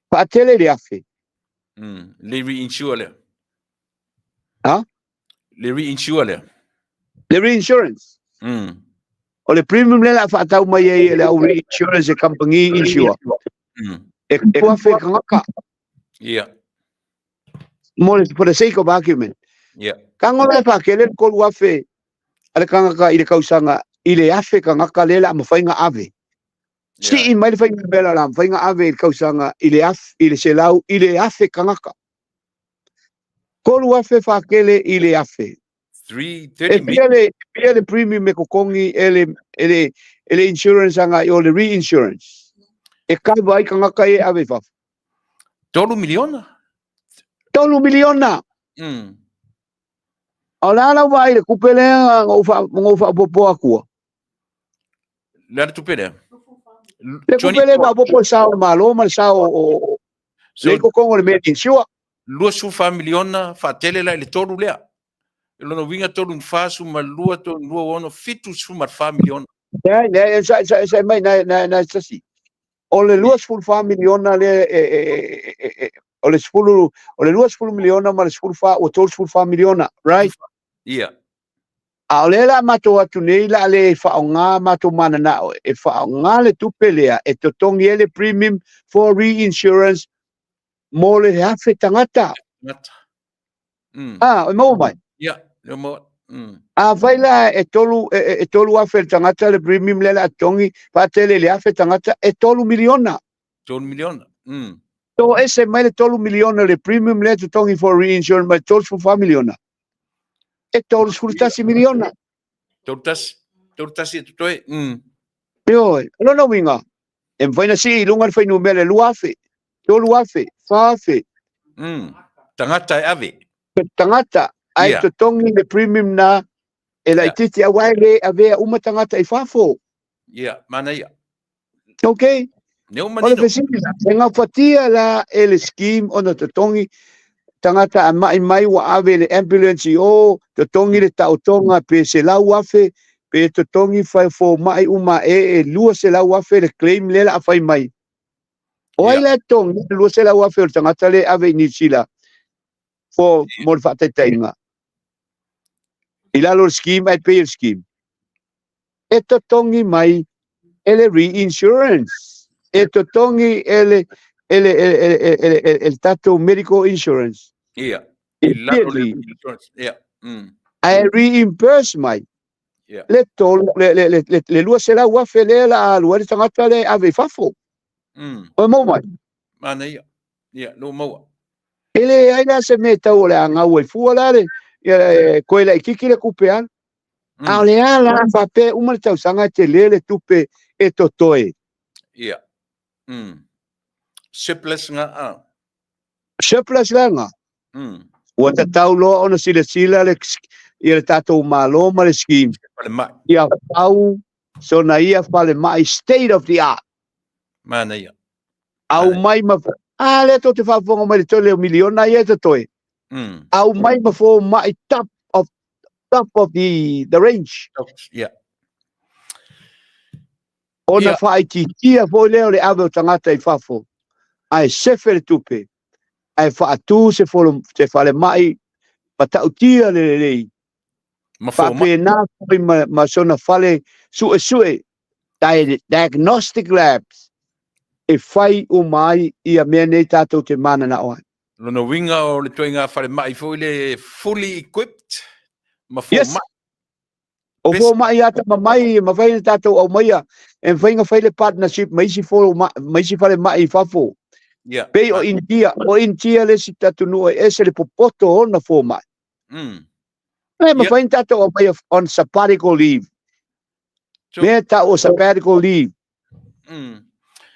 Pa tele le afe. Le reinsure le. Ha? Le reinsure le. Le reinsurance. O le premium le la fa tau mai e le au reinsurance company insure. E kua fe kangaka. Yeah. More for the sake of argument. Yeah. Kangola fa kele ko lua fe. Ale kangaka I le kausanga I le afe kangaka le la mafainga ave. Si mai le fainga bela la mafainga ave kausanga I le selau I le afe kangaka. Ko lua fe fa kele I le afe. 330 Pia le premium me kokongi ele insurance anga o le reinsurance. E ka vai kangaka e ave fa. Tolu miliona. Ola la vai le kupele ngofa popo akua. La tu pele. Le kupele ba popo sao malo mal sao o le kokongo le made insure. lua sufa miliona faatele la le tolu lea. E lona winga tolu nfa suma lua to lua ono fitu suma fa miliona. Sai mai na sasi. O le lua sfulu fa miliona le o le lua sfulu miliona ma le sfulu fa o tolu sfulu fa miliona, right? Ia. A o le la mato atu nei la le whaonga mato mana na o e whaonga le tupe lea e totongi ele premium for reinsurance mo le hafe tangata. Ngata. O mau mai. Ia, le mo. A vaila e tolu hafe tangata le premium le la tongi patele le hafe tangata e tolu miliona. Tolu miliona. So ese mai le tolu miliona le premium le totongi for reinsurance ma tolu sfulu miliona. E tolu sfulu tasi miliona. Tolu tasi toi. Yo, no winga. En faina si lunga fai no mele luafe. Tolu afe, fafe. Tangata e ave. Tangata ai Yeah. totongi le premium na e la titi a waile ave uma tangata i fafo. Ia, mana ia. Okay? Neu Ole manino. fesina, nga fatia la ele scheme ona totongi tangata a mai wa ave le ambulance o totongi le tautonga pe se lau afe pe totongi fai fo mai uma e lua se lau afe le claim le la fai mai. Oi le tong lua se lau afe o tangata le ave ni sila fo mo le faatetainga. I lalo le scheme ai pe le scheme. E totongi mai ele reinsurance. E totongi ele tato medical insurance. Ia. Immediately. Ia. I reimburse mai. Yeah. Le lua se la wafe le la lua le tangata le ave fafo. O mau mai. Mana ia. Ia, no maua. Ele aina se me tau le anga ue fua la le. Koe la ikiki le kupean. A le ala fape uma le tausanga te le tupe e totoe. Ia. Surplus nga Surplus la nga. Ua ta tau loa ona sila le i le tatou malo ma le scheme. Pale mai. Ia tau so na ia fale mai state of the art. Mana ia. Au mai ma le to te whafonga mai le tole o miliona ia te toe. Au mai ma fo mai top of the range. Ia. Ona whai tia fo leo le awe o tangata I whafo. Ai sefe le tupe. Ai whaatu se fale mai patau tia le lei. Pape na ma sona fale sue. Diagnostic labs. E whai o mai I a mea nei tātou te mana na oai. Lona winga o le toinga whare mai fo le fully equipped. Ma fo Yes. mai. O fo mai ata ma mai ma whai na tātou au maia. En whainga whai le partnership maisi fale mai whafo. Ia. Pei o India le si tatu nua ese le popoto ona fo mai. Ma whai na tātou au maia on sabbatical leave. Mea ta o sabbatical leave.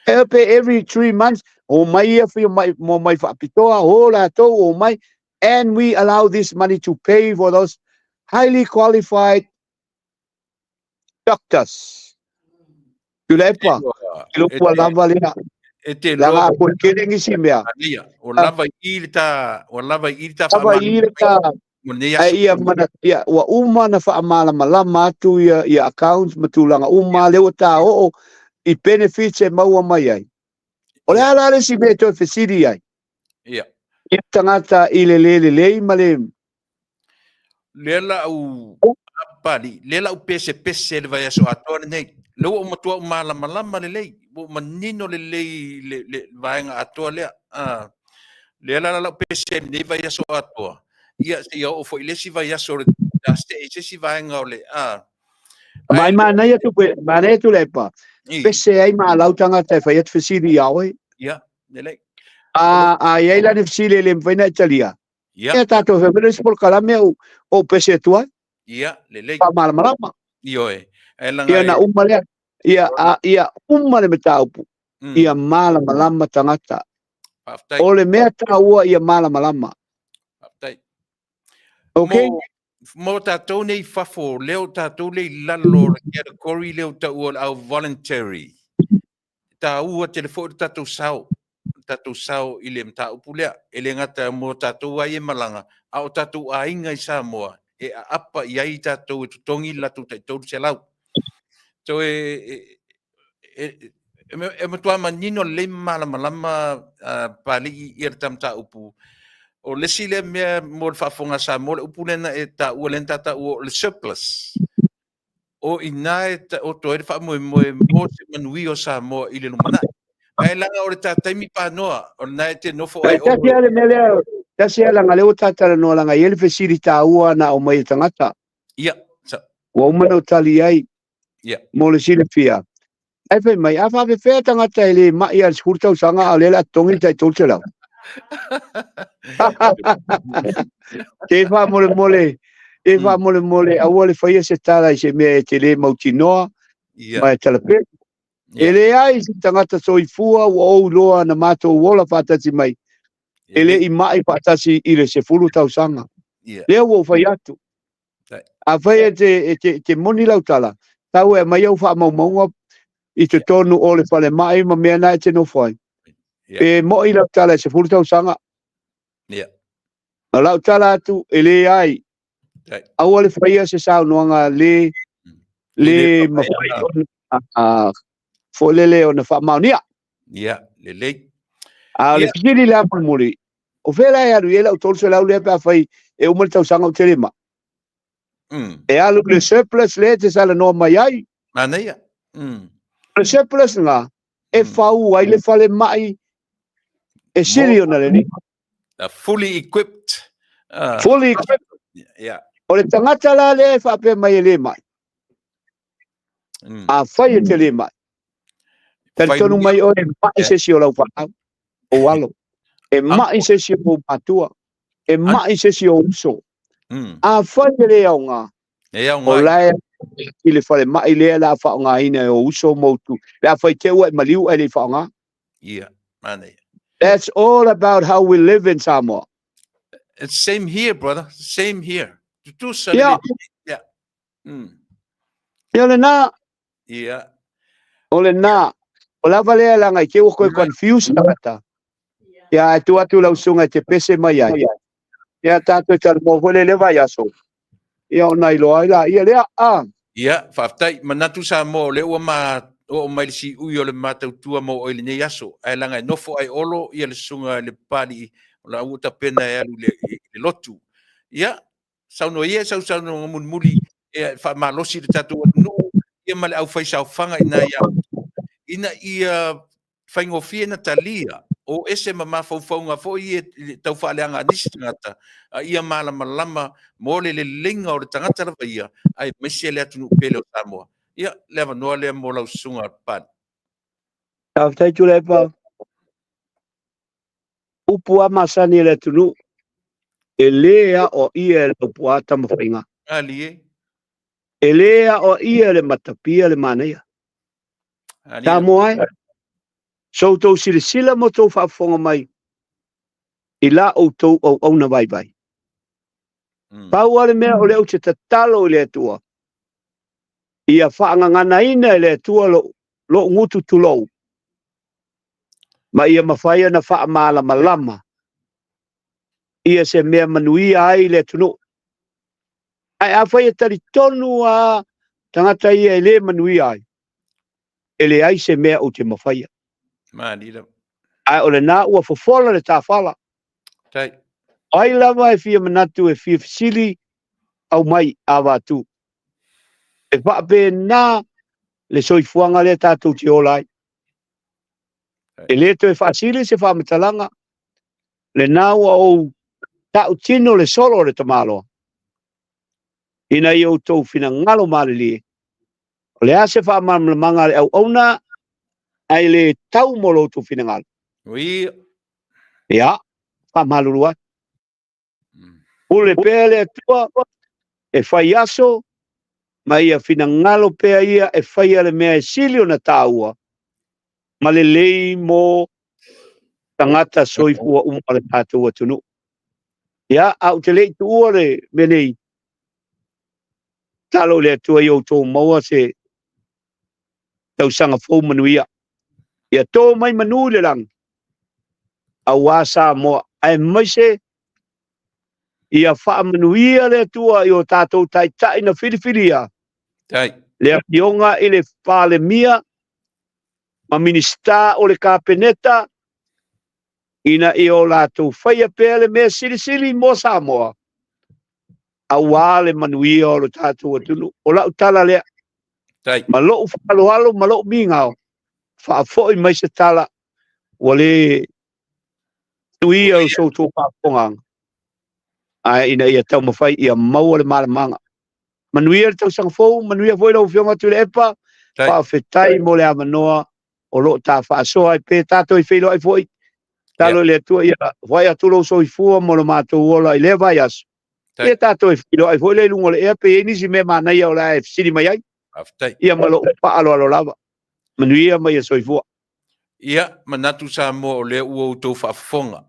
Every 3 months, o mai ia for mo mai whapitoa, o la tau o mai, and we allow this money to pay for those highly qualified doctors. Tulepa, ilupua lava lina, langa ako kiringi si mea. O lava ilita, Lava ilita, ia mana, ia, wa uma na whaamala malama atu ia accounts, matulanga uma leo ta o I benefits e maua mai ai. O le ala si me to fesiri ai. Ia. I tangata I le ma le. Lela u apali, lela u pese le vai aso atone nei. Lo o matua malama le lei. Bo manino le lei le vai nga atoa le. Lela la pese nei vai aso atoa. Ia o fo ile si vai aso le ste si vai nga ole. Mai mana ia tu mana tu le pa. Pese ai ma lautanga te fai at fesiri ai. Ia, le. Ia la ne fesiri le mfaina Italia. Ia. Ia tato fe por kalame o pese tua. Ia, le. Pa malama. Io e. Ia na umale. Ia umale metaupu. Ia malama tangata. Ole mea taua ia malama. Okay. Mo tātou nei whafo, leo tātou nei lalo, kia da kori leo ta ua au voluntary. Tā ua telefoni tātou sao. tatou sao i le mataupu lea e le gata mo tatou ai e malaga a o tatou aiga i Samoa e apa i ai tatou e totogi latou taʻitolu selau so e matua manino le malamalama palii ia le tamataupu o lesi le mea mo le faafoga Samoa le upu lena e taʻua lena tataʻua o le surplus o ina e o toe le faamoemoe mo se manui o Samoa i le lumanaʻi ai langa o le tataimi panoa o na e te nofo ai o Tasi ale mele, tasi ala ngale o tatara no langa yele fesiri taua na o mai tangata. ia sa Wa umana o tali ai, ia mo le sile fia. Ai fai mai, a fa fe tangata ele mai al skurta usanga a lela tongi tai toltela. Te fa mole, e fa mole, a wale fai se tala i se me te le mautinoa, ia mai talape. Ele ai si tangata soifua wa o loa na mato wola fatasi mai. Ele i mai fatasi i le se fulu tausanga. ia Lea wo fai atu. A fai te moni lau tala. Tau e mai au wha maunga i te tonu o le whale mai ma mea nai te no fai. E mo i lau tala se fulu tausanga. ia Na lau tala atu ele ai. Au le fai se sao noanga le mawhai fo lele o na wha maunia. ia le A le fikiri la muri. O fela e aru ela o tolso lau le pa fai e umar tausanga o te lima. E alu le surplus le te sala no mai ai. ana ia Le surplus nga e fau ai le fale mai e siri ona le ni. fully equipped Fully equipped. ia O le tangata la le fa pe mai le mai. A fai e te le mai. Tari tonu mai o e mai se si o lau whakau. O walo. E mai se si o patua. E mai se si o uso. A fai e le au ngā. O lai i le whare mai lea la whao ngā ina o uso moutu. La whai te ua e maliu e le whao ngā. ia ana ia That's all about how we live in Samoa. it's same here brother same here tu Yeah. ia Ia le nā. ia O le nā. O lava lea langa i ke ua koe confused tangata. Ia e tu atu lau sunga te pese mai ai. Ia tātou tala mō hole le vai aso. Ia o nai loa ila. Ia lea ia faafetai manatu sa mo le ua ma o mai le si ui o le matautua mo o le nei aso ae langa e nofo ai olo ia le sunga le pali o la uta pena e alu le lotu ia sauno ia sauno muli e fa malosi le tatu no ia male au fai sau fanga ina ia faingofia na talia o ese mama faufaunga fo i tau whaaleanga nisi tangata ia malama mo le lenga o le tangata rawa ia ai mesi le atunu pele o Samoa ia leva noa le mo lau sunga pan Tātai tu lepa. Upua masani le tunu. E lea o ia le upuata mawhainga. ali E lea o ia le matapia le manea. Tā moa ai. So tau sila mo tau whaafonga mai. I la o tau au na vai vai. Pau ale mea o leo te tatalo i le tua. Ia whaangangana ina i le tua lo ngutu tulou. Ma ia mawhaia na wha malama. Ia se mea manuia ai le tunu. Ai a whaia tari tonu a tangata ia le manuia ai. Ele ai se mea o te mawhaia. Manila. Ai o le nā ua fofola le tā whala. Tai. Ai lava e fia manatu e fia fisili au mai a wātu. E whaape nā le soifuanga le tātou te olai. E le to e whaasili se whaamatalanga. Le nā ua o tau tino le solo le tamaloa. Ina i o tau fina ngalo mare li. O le ase whaamamanga le au auna ai le tau molo tu fina ngalo. Ui. Ia, whaamalurua. Ule pēa le atua, e whai aso, ma ia fina ngalo pēa ia, e whai ale mea e sili o na tāua. Ma le lei mō tangata soifua umare tātua tunu. Ia, au te lei tu ua le menei. Talo le atua i o tō maua se tau sanga fōu manuia. Ia tō mai manu le lang. aua Samoa ai mai se ia whaamanuia le tua i o tātou taitai na whiriwhiria. Tai. Le akionga i le whale mia, ma minista o le kapeneta, ina i o lātou whaia pēr le mea siri mo Samoa. Aua le manuia o le tātou atunu. O lau tala lea, Tai. ma loo whaaloalo, ma loo mingao. Whaafoi mai se tala, wale tuia o soutou whaapongang. Ai ina ia tau mawhai ia maua le malamanga. Manuia le tau sangfou, manuia foi lau fionga tu le epa, Tai. whaafetai mo le amanoa, o lo tā whaasoa ai pē tātou i whilo ai foi. Talo le tua ia, vai atulo so i fua mo le mātou ola i le vai asu. Tai. Pē tātou i whilo ai foi le lungo le ea pē inisi me mānai au la e fsiri mai ai. Aftai. Ia malo pa alo lava. Manuia mai e so i fua. Ia, manatu Samoa o le ua utou whaafonga.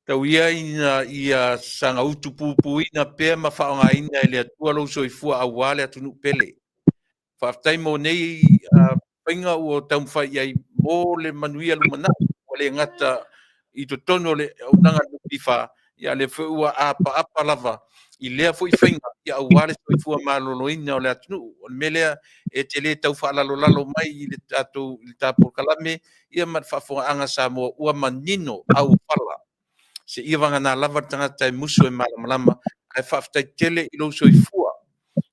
Tau ia sanga utu pupu ina pēr ma whaonga ina e le atua lau so i fua awale atunu pele. Whaaftai mo nei whainga ua tau mwhai ai mo le manuia lumana. O le ngata i to tono le unanga lupifa. Ia le whaua apa lava. I lea fo i whainga. Ia awale so i fua malolo ina o le atunu. O le melea e te le tau whaalalo mai i le tātou i le tāpol kalame. Ia mat whaafonga anga Samoa ua manino au whala. Se ia vanga nā lava tangata e musu e malamalama, ai whaftai tele i lo soifua.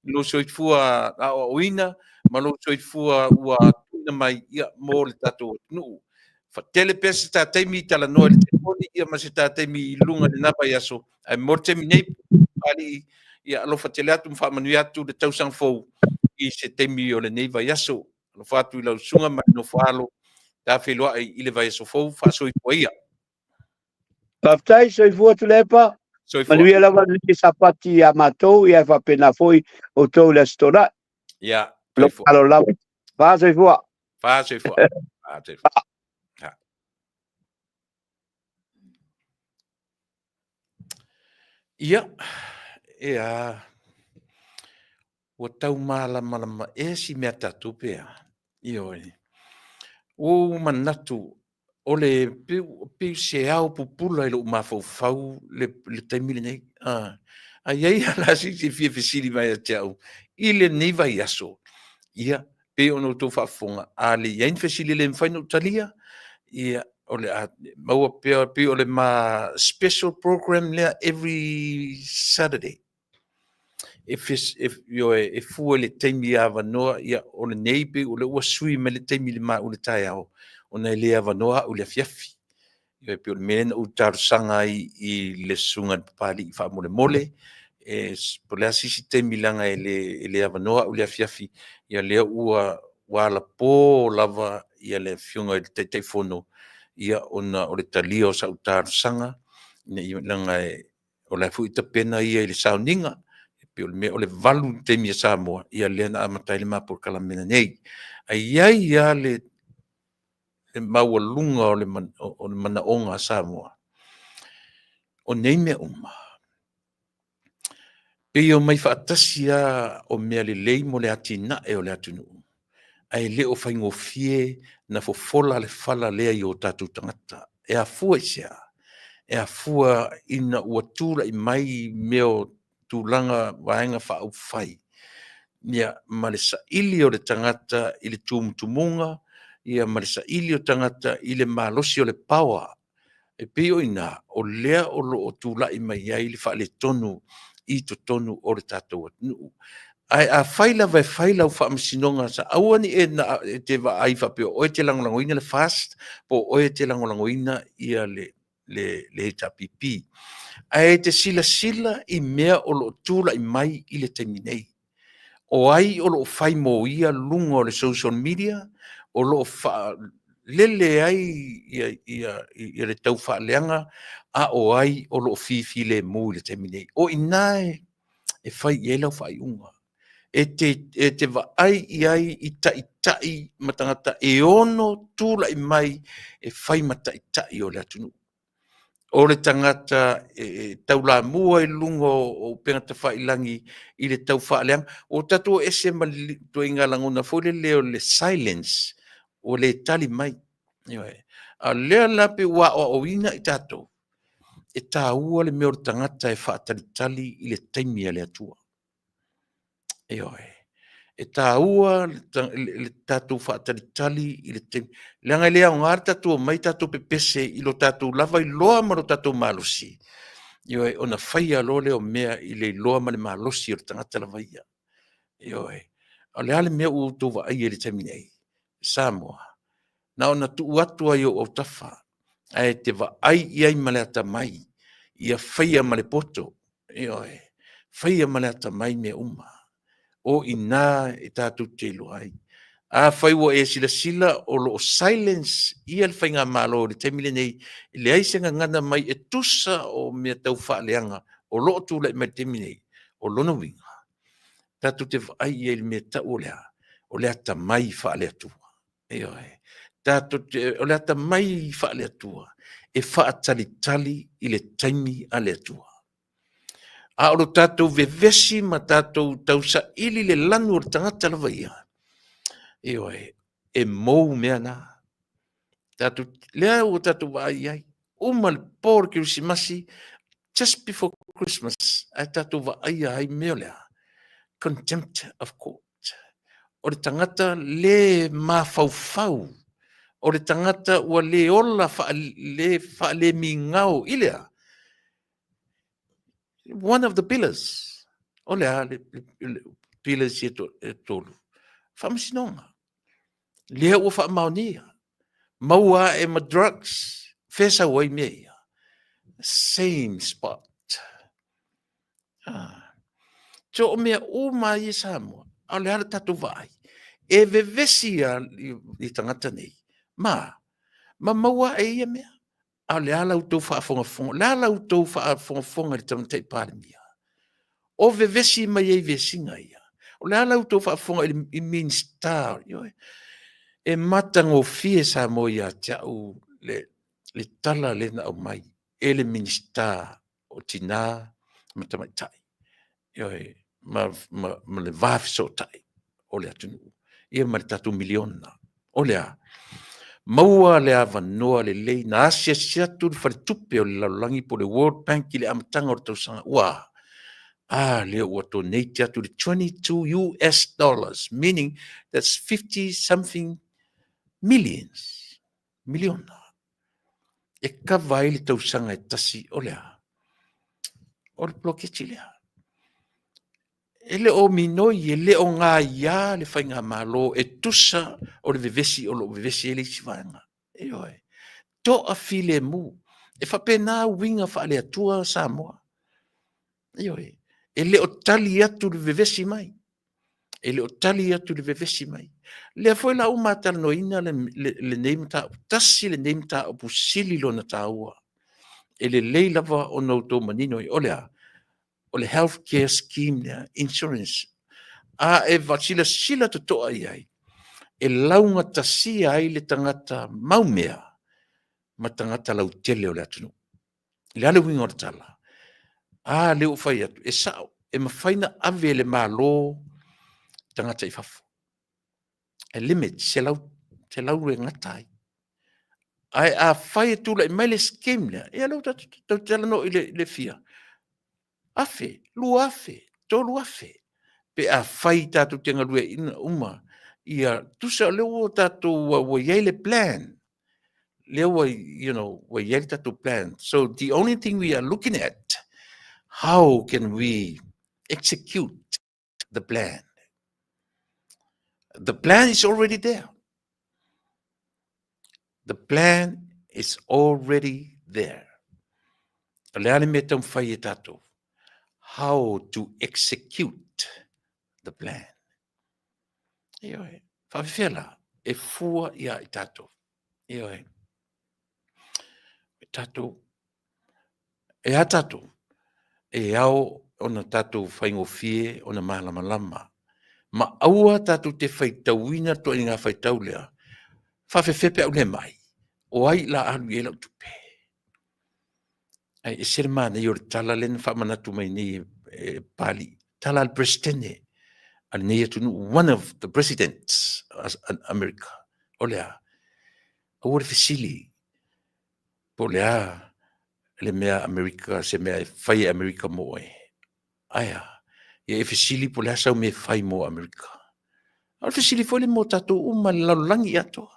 I lo soifua a oina, ma lo soifua ua tuna mai ia mō le tatou nuu. Fa tele pesa tā teimi tala noa le telefoni, ia ma se tā teimi i lunga le napa i aso. Ai mō teimi nei, ali ia alofa tele atu mwha manui atu le tausang fau i se teimi o le nei vai aso. Alofa atu i lau sunga mai no whaalo, tā whelua i le vai aso fau, wha soifua ia. Whaaftai so i fua tu le epa. Manuia lava ni sapati a mātou, ia e whapena foi o tau le stora. Ia, Lo alo lava. Wha so i fua. Wha so i fua. Ia, ea, ua tau malama e si mea tatu pea. Io e. O manatu, o le piu se au pupula i lo mafau le taimile nei. Ai ai ala si fia fesiri mai a teau. I le nei vai aso. Ia, pe ono tō whaafonga. A le iain fesiri le mwhaino talia. Ia, o le maua pe o le ma special program lea every Saturday. If fu le taimi ava noa ia o le neipe o le ua sui me le taimi le ma o le tai ao o na le ava noa o le fiafi ia pe o le mena o taru sanga i le sunga pali i fa mole po le asisi taimi langa e le ava noa o le fiafi ia le ua wala po lava ia le fiunga i te fono ia ona o le talio sa o taru sanga ia langa o le fu i pena ia i le sauninga pe o le valu te mia Samoa ia le na amatai le mapur kalamena nei ai ia le maua lunga o le manaonga Samoa o nei me uma pe o mai faatasia o mea le lei mo le atina e o le atunu ai le o faingofie na fofola le fala lea i o tatu tangata e afua isia e afua ina ua tula i mai meo tūlanga waenga whaau whai. Ia malesa ili o le tangata i le tūmutumunga, ia malesa ili o tangata i le malosi o le pawa. E pio ina o lea o lo o tūla i mai ai le wha le tonu i to tonu o le tātou atu. Ai a whaila vai whaila o wha masinonga sa auani e te wa ai whapio oe te langolangoina le fast, po oe te langolangoina ia le tapipi. Ai te sila i mea o lo tūla i mai i le teminei. O ai o lo whai mo ia lunga o le social media, o lo lele ai i le tau whaaleanga, a o ai o lo fifi le mu i le teminei. O inae e whai i elau whai unga. E te wa ai i tai matangata e ono tūla i mai e whai matai o le atunu. O le tangata taula mua i lungo o pengata whailangi i le tau whaaleang. O tato ese ma to inga langona fo le leo le silence o le tali mai. A lea lape wa o ina I tātou. E tā ua le mea o le tangata e whaatalitali I le taimi a le atua. E oe. E tā ua le tātou whaatalitali I le taimi. Leanga lea o ngāra tātou mai tātou pepese I lo tātou lava I loa ma lo tātou malosi. E oe, ona whaia lo leo mea I le loa ma le malosi o le tangata lava ia. E oe. O le ale mea o tō wa ai e le taimi nei. Samoa. Na ona tu atua I o tafa. Ai te wa ai I ma le ata mai. Ia whaia ma le poto. E oe. Whaia ma le ata mai me uma. O ina e tātou te ai. A whaiwa e sila o lo silence ia le whainga malo le temile nei le aisenga ngana mai e tusa o mea tau whaaleanga o lo tu le me temile nei o lona winga. Tātou te ai e le mea tau lea o le ata mai whaale atua. E oe. Tātou te o le ata mai whaale atua e whaatalitali I le taimi a le atua. A oro tātou vevesi ma tātou tausa ili le lanu o le tangata lava ia. E oe, e mou mea nā. Tātou, lea o tātou wa ai. Uma le pōr Krismasi, just before Christmas, ai tātou wa ai mea lea. Contempt of court. O le tangata le mawhauwhau. O le tangata ua le ola le mingau ilea. One of the pillars. O lea, le pillars e tolu. Whamasinonga. Lea ua whamaunia. Maua e ma drugs. Fesa wai mea. Same spot. So o mea o mai e Samoa. Au lea le tatu vai. E vevesia I tangata nei. Ma maua e ia mea. Au lea lau tau whaafongafonga. Lea lau tau whaafongafonga le tamata I pāremia. O vevesi mai e vesinga ia. O lea lau tau whaafonga I minsta. E matango fie Samoa ia tiau le tala le na au mai. E le minsta o tina matamaitai. Ma le vafiso tai. O lea tunu. Ia ma le tatu miliona. O lea. Maua le avanoa le lei na asia siatu le wharetupe o le laulangi po le World Bank I le amatanga o le tausanga. Ua. Leo ua donate atu le $22, meaning that's 50 something millions. Miliona. E kawai le tausanga e tasi o lea. O le ploketi lea. E le o minoi, e le o ngā ia le whainga malo, e tusa o le vevesi, o lo vevesi e le siwanga. E oe. To a file mu. E whapena winga whaale atua Samoa. E oe. E le o tali atu le vevesi mai. E le o tali atu le vevesi mai. Le foi la umata no ina le neimta, tasi le neimta o pusili lo na taua. E le lava o no to manino I olea. O le healthcare scheme lea, insurance. E vasila sila to toa ai. E launga tasia ai le tangata maumea. Ma tangata lau tele o le atunu. Le ale winga o le tala. Le o fai atu. E sao. E mawhaina ave le malo tangata I fafu. E limit, se lau re ngatai. Ai a fai tu la mai le scheme lea. E alau tau tala no I le fia. Afe, lu afe, tolu afe. Pe a fai tatu tenga lue ina uma. Ia tusa leo tatu wa yele plan. Leo wa yele tatu plan. So the only thing we are looking at, how can we execute the plan? The plan is already there. The plan is already there. Leane me tam fai tatu. How to execute the plan. Ioe. Whawhiwhela e fua ia I tātou. Ioe. Tātou. E a tātou. E au ona tātou whaingofie ona mahalama lama. Ma aua tātou te whaitauina to I ngā whaitau lea. Whawhiwhepe au le mai. O ai la anu e lau tupe. E sere mana I o le tala lena whamanatu mai ni pali. Tala al presidente. Al nei atu one of the presidents in America. O lea. O le fisili. po lea le mea Amerika se mea fai Amerika mo e aia ia e fesili po lea sau me fai mo Amerika al fesili foi le mo tatu uma lalangi ato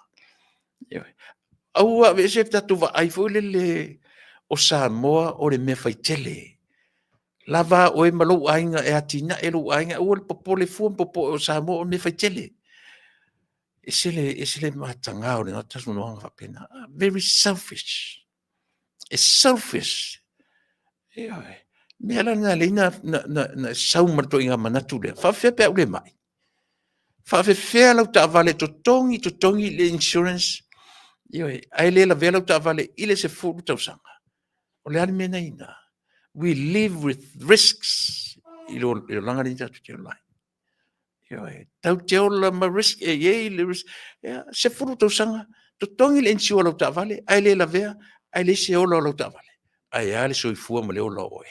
au ave se tatu va ai foi le o Samoa o le mea fai tele lava o e malo ainga e atina e lo ainga o le popo le fu popo o Samoa o me fai tele Esele matanga o le ngata no nga pena. Very selfish. It's selfish. Me ala na le na sau marto inga manatu le. Fa fe pe le mai. Fa fe la ta vale to tongi le insurance. Ai le la vela ta vale ile se fu ta usanga. O le alme na ina. We live with risks. Ilo langa ni ta tu lai. Tau te ola ma risk e ye le risk se furu tau sanga to tongi le insi ola ta vale ai le la vea ai le se ola ola ta vale ai ale so ifua ma le ola oe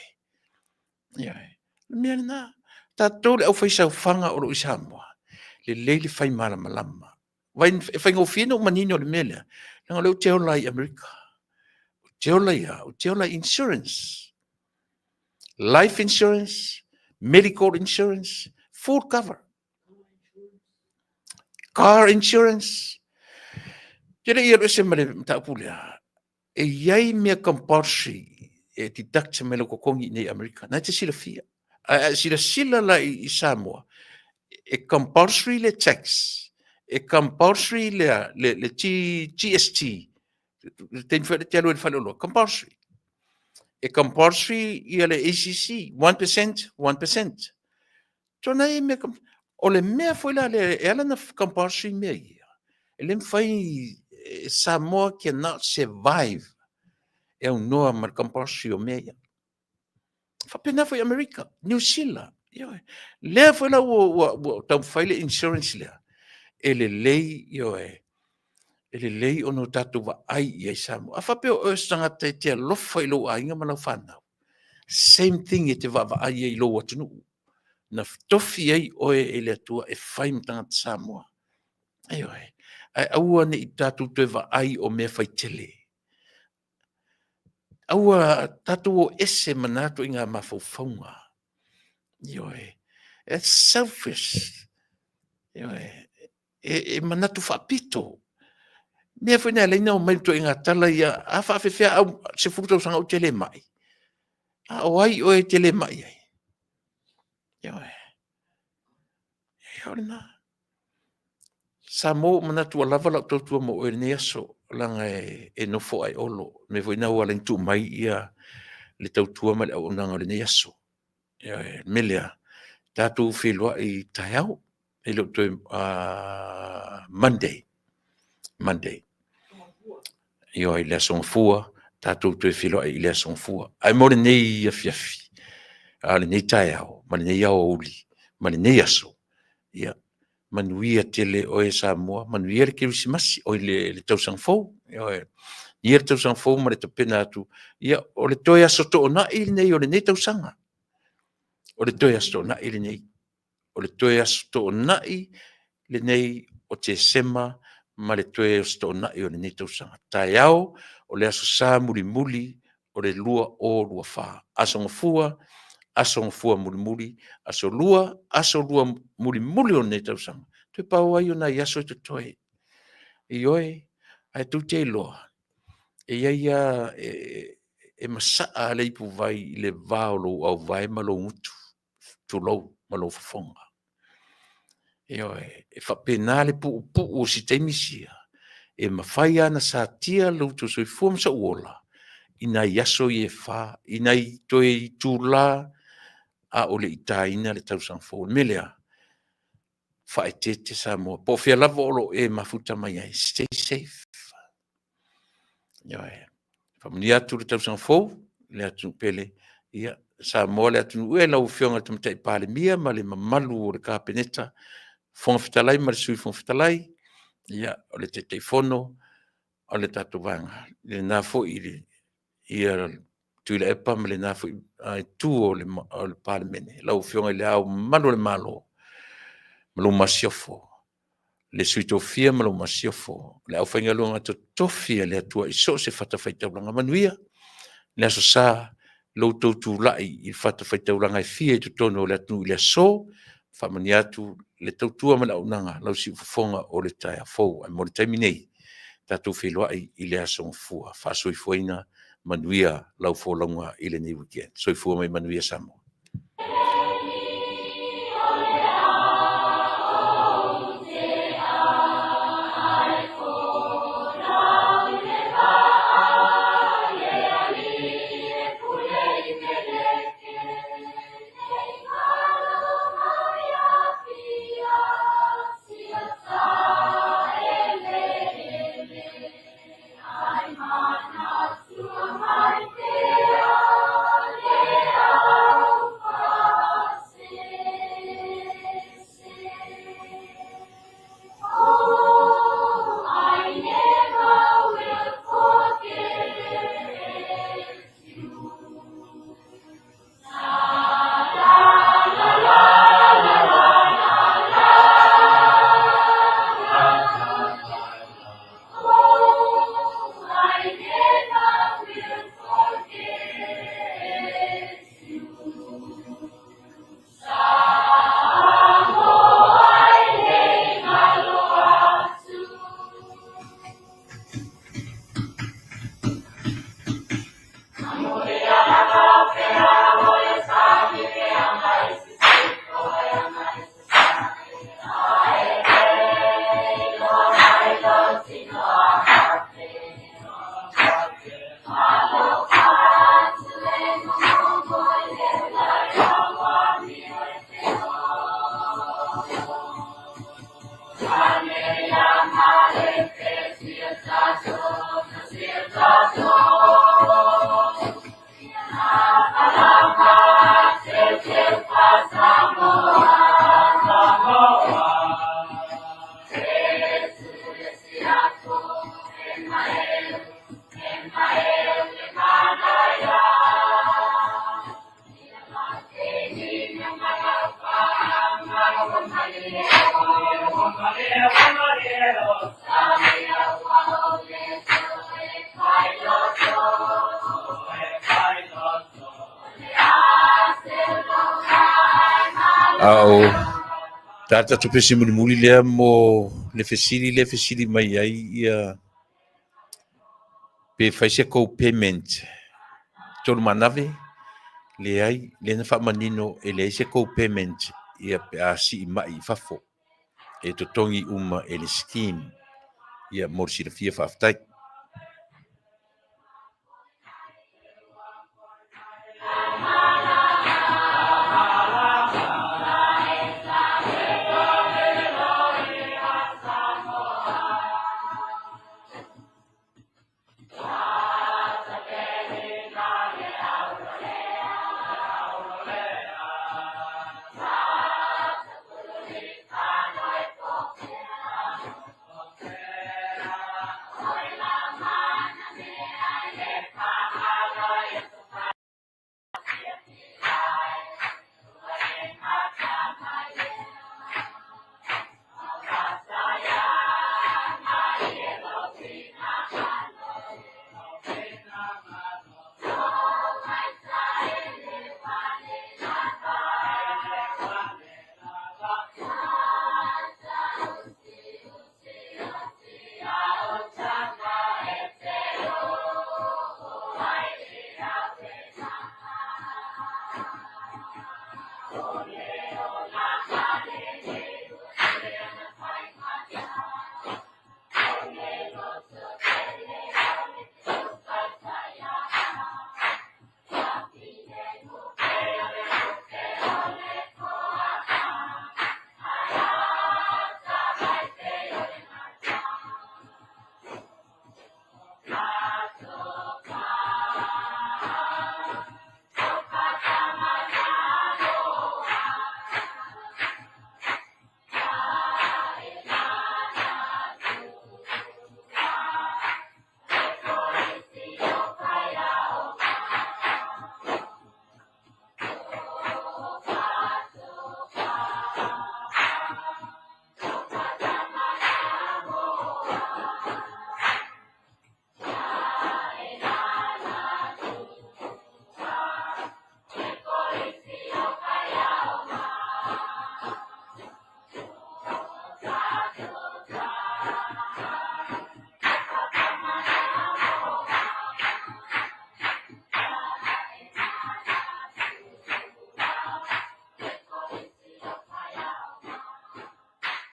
me na ta tole au fai sau fanga o isa mo le fai mala malama vai fai ngo fino manino le mele nga le te ola i America te ola insurance life insurance medical insurance full cover car insurance. Jadi ia rese mare ta pula. E iai mea compulsory e deduct me lo kokongi nei Amerika. Na te sila fia. Sila la i Samoa. E compulsory le tax. E compulsory le GST. Ten fere te alo e fale lo. Compulsory. E compulsory ia le ACC. 1%, 1%. Tona e mea o le mea foi la le e ala na compulsory mea ia. E le fai Samoa cannot survive. É um noa mar compulsory o mea. Fa pena foi America, New Zealand. Le foi la o tam fai le insurance le. Ele lei ele lei ono tatu va ai ia Samoa. A fa pe o sanga te lo fai lo ainga mana fana. Same thing e te va ai i lo atunu. Na tofi ai o ele tua e fai mtanga Samoa. Ai aua ne i tatu te va ai o mea fai tele. Aua tatu o ese manato inga mafaufaunga. It's selfish. E manatu whapito. Mea whena leina o maito inga tala ia a whawhewhea au se furuta usanga o tele mai. A o ai o e tele mai ai. Iorina. Samo manatu alava la tautua mo o ne aso langa e nofo ai olo. Me whena ua lentu mai ia le tautua ma le au nanga le ne aso. Melea. Tatu whilua i taiau. E lo toi Monday. Io i lea songfua. Tatu toi whilua i lea songfua. Ai mo le nei a fiafi. Le nei taiau. Ma le nei au uli. Ma le nei aso. Ia. Manuia tele o e Samoa. Manuia le kirisimasi. O le tausangfou. Ia le tausangfou ma le tapena atu. Ia o le toi aso to ona i nei o le nei tausanga. O le toi aso to ona i le nei. O le toe aso to nai le nei o te sema ma le toe aso to nai o le nei tausanga. Tai au o le aso sa muli o le lua o lua wha. Aso ngafua muli, aso lua muli o le nei tausanga. Te pau ai o nai aso te toe. I oe, ai tu te loa. E ia e masaa le ipu vai le vaolo au vai malo ngutu. Tu lou malo fafonga. E whapena le pu o si teimisia. E mawhai ana sa tia lauto so i fuam sa uola. Ina yaso i e wha, ina i toe i tūla, a ole i taina le tausang fōl. Melea, whae te sa moa. Po fia lava olo e mafuta mai ai. Stay safe. Whamuni atu le tausang fōl, le atu pele, ia, sa moa le atu ue lau whionga tamatai pāle mia, ma le mamalu o le kāpeneta, fonga fitalai, ma le sui fonga fitalai, ia, o le te teifono, o le tatu vanga. Le nā fo i ia tuila epa, ma le nā fo i tū o le pāle mene. Lau whionga le au malu le malo, malu masiofo. le suitofia ma lo masiofo le au whaingalunga to tofia le atua i so se whatawhaitauranga manuia le aso sa lo tautu lai i whatawhaitauranga i fia i tutono le atu i le so whamani atu le tautua ma la unanga lau si ufafonga o le tai a fau ai mo le taimi nei tatu wheloai i le aso ngafua whasoi fuaina manuia lau fōlaunga i le ni weekend soi fua mai manuia Samoa. Ao tata tu pesi muli lea mo le fesili mai ai ia pe faise ko payment tolu manave le ai le na fa manino e le se ko payment ia pe asi mai fafo e to tongi uma e le scheme ia mo si le fia fa aftai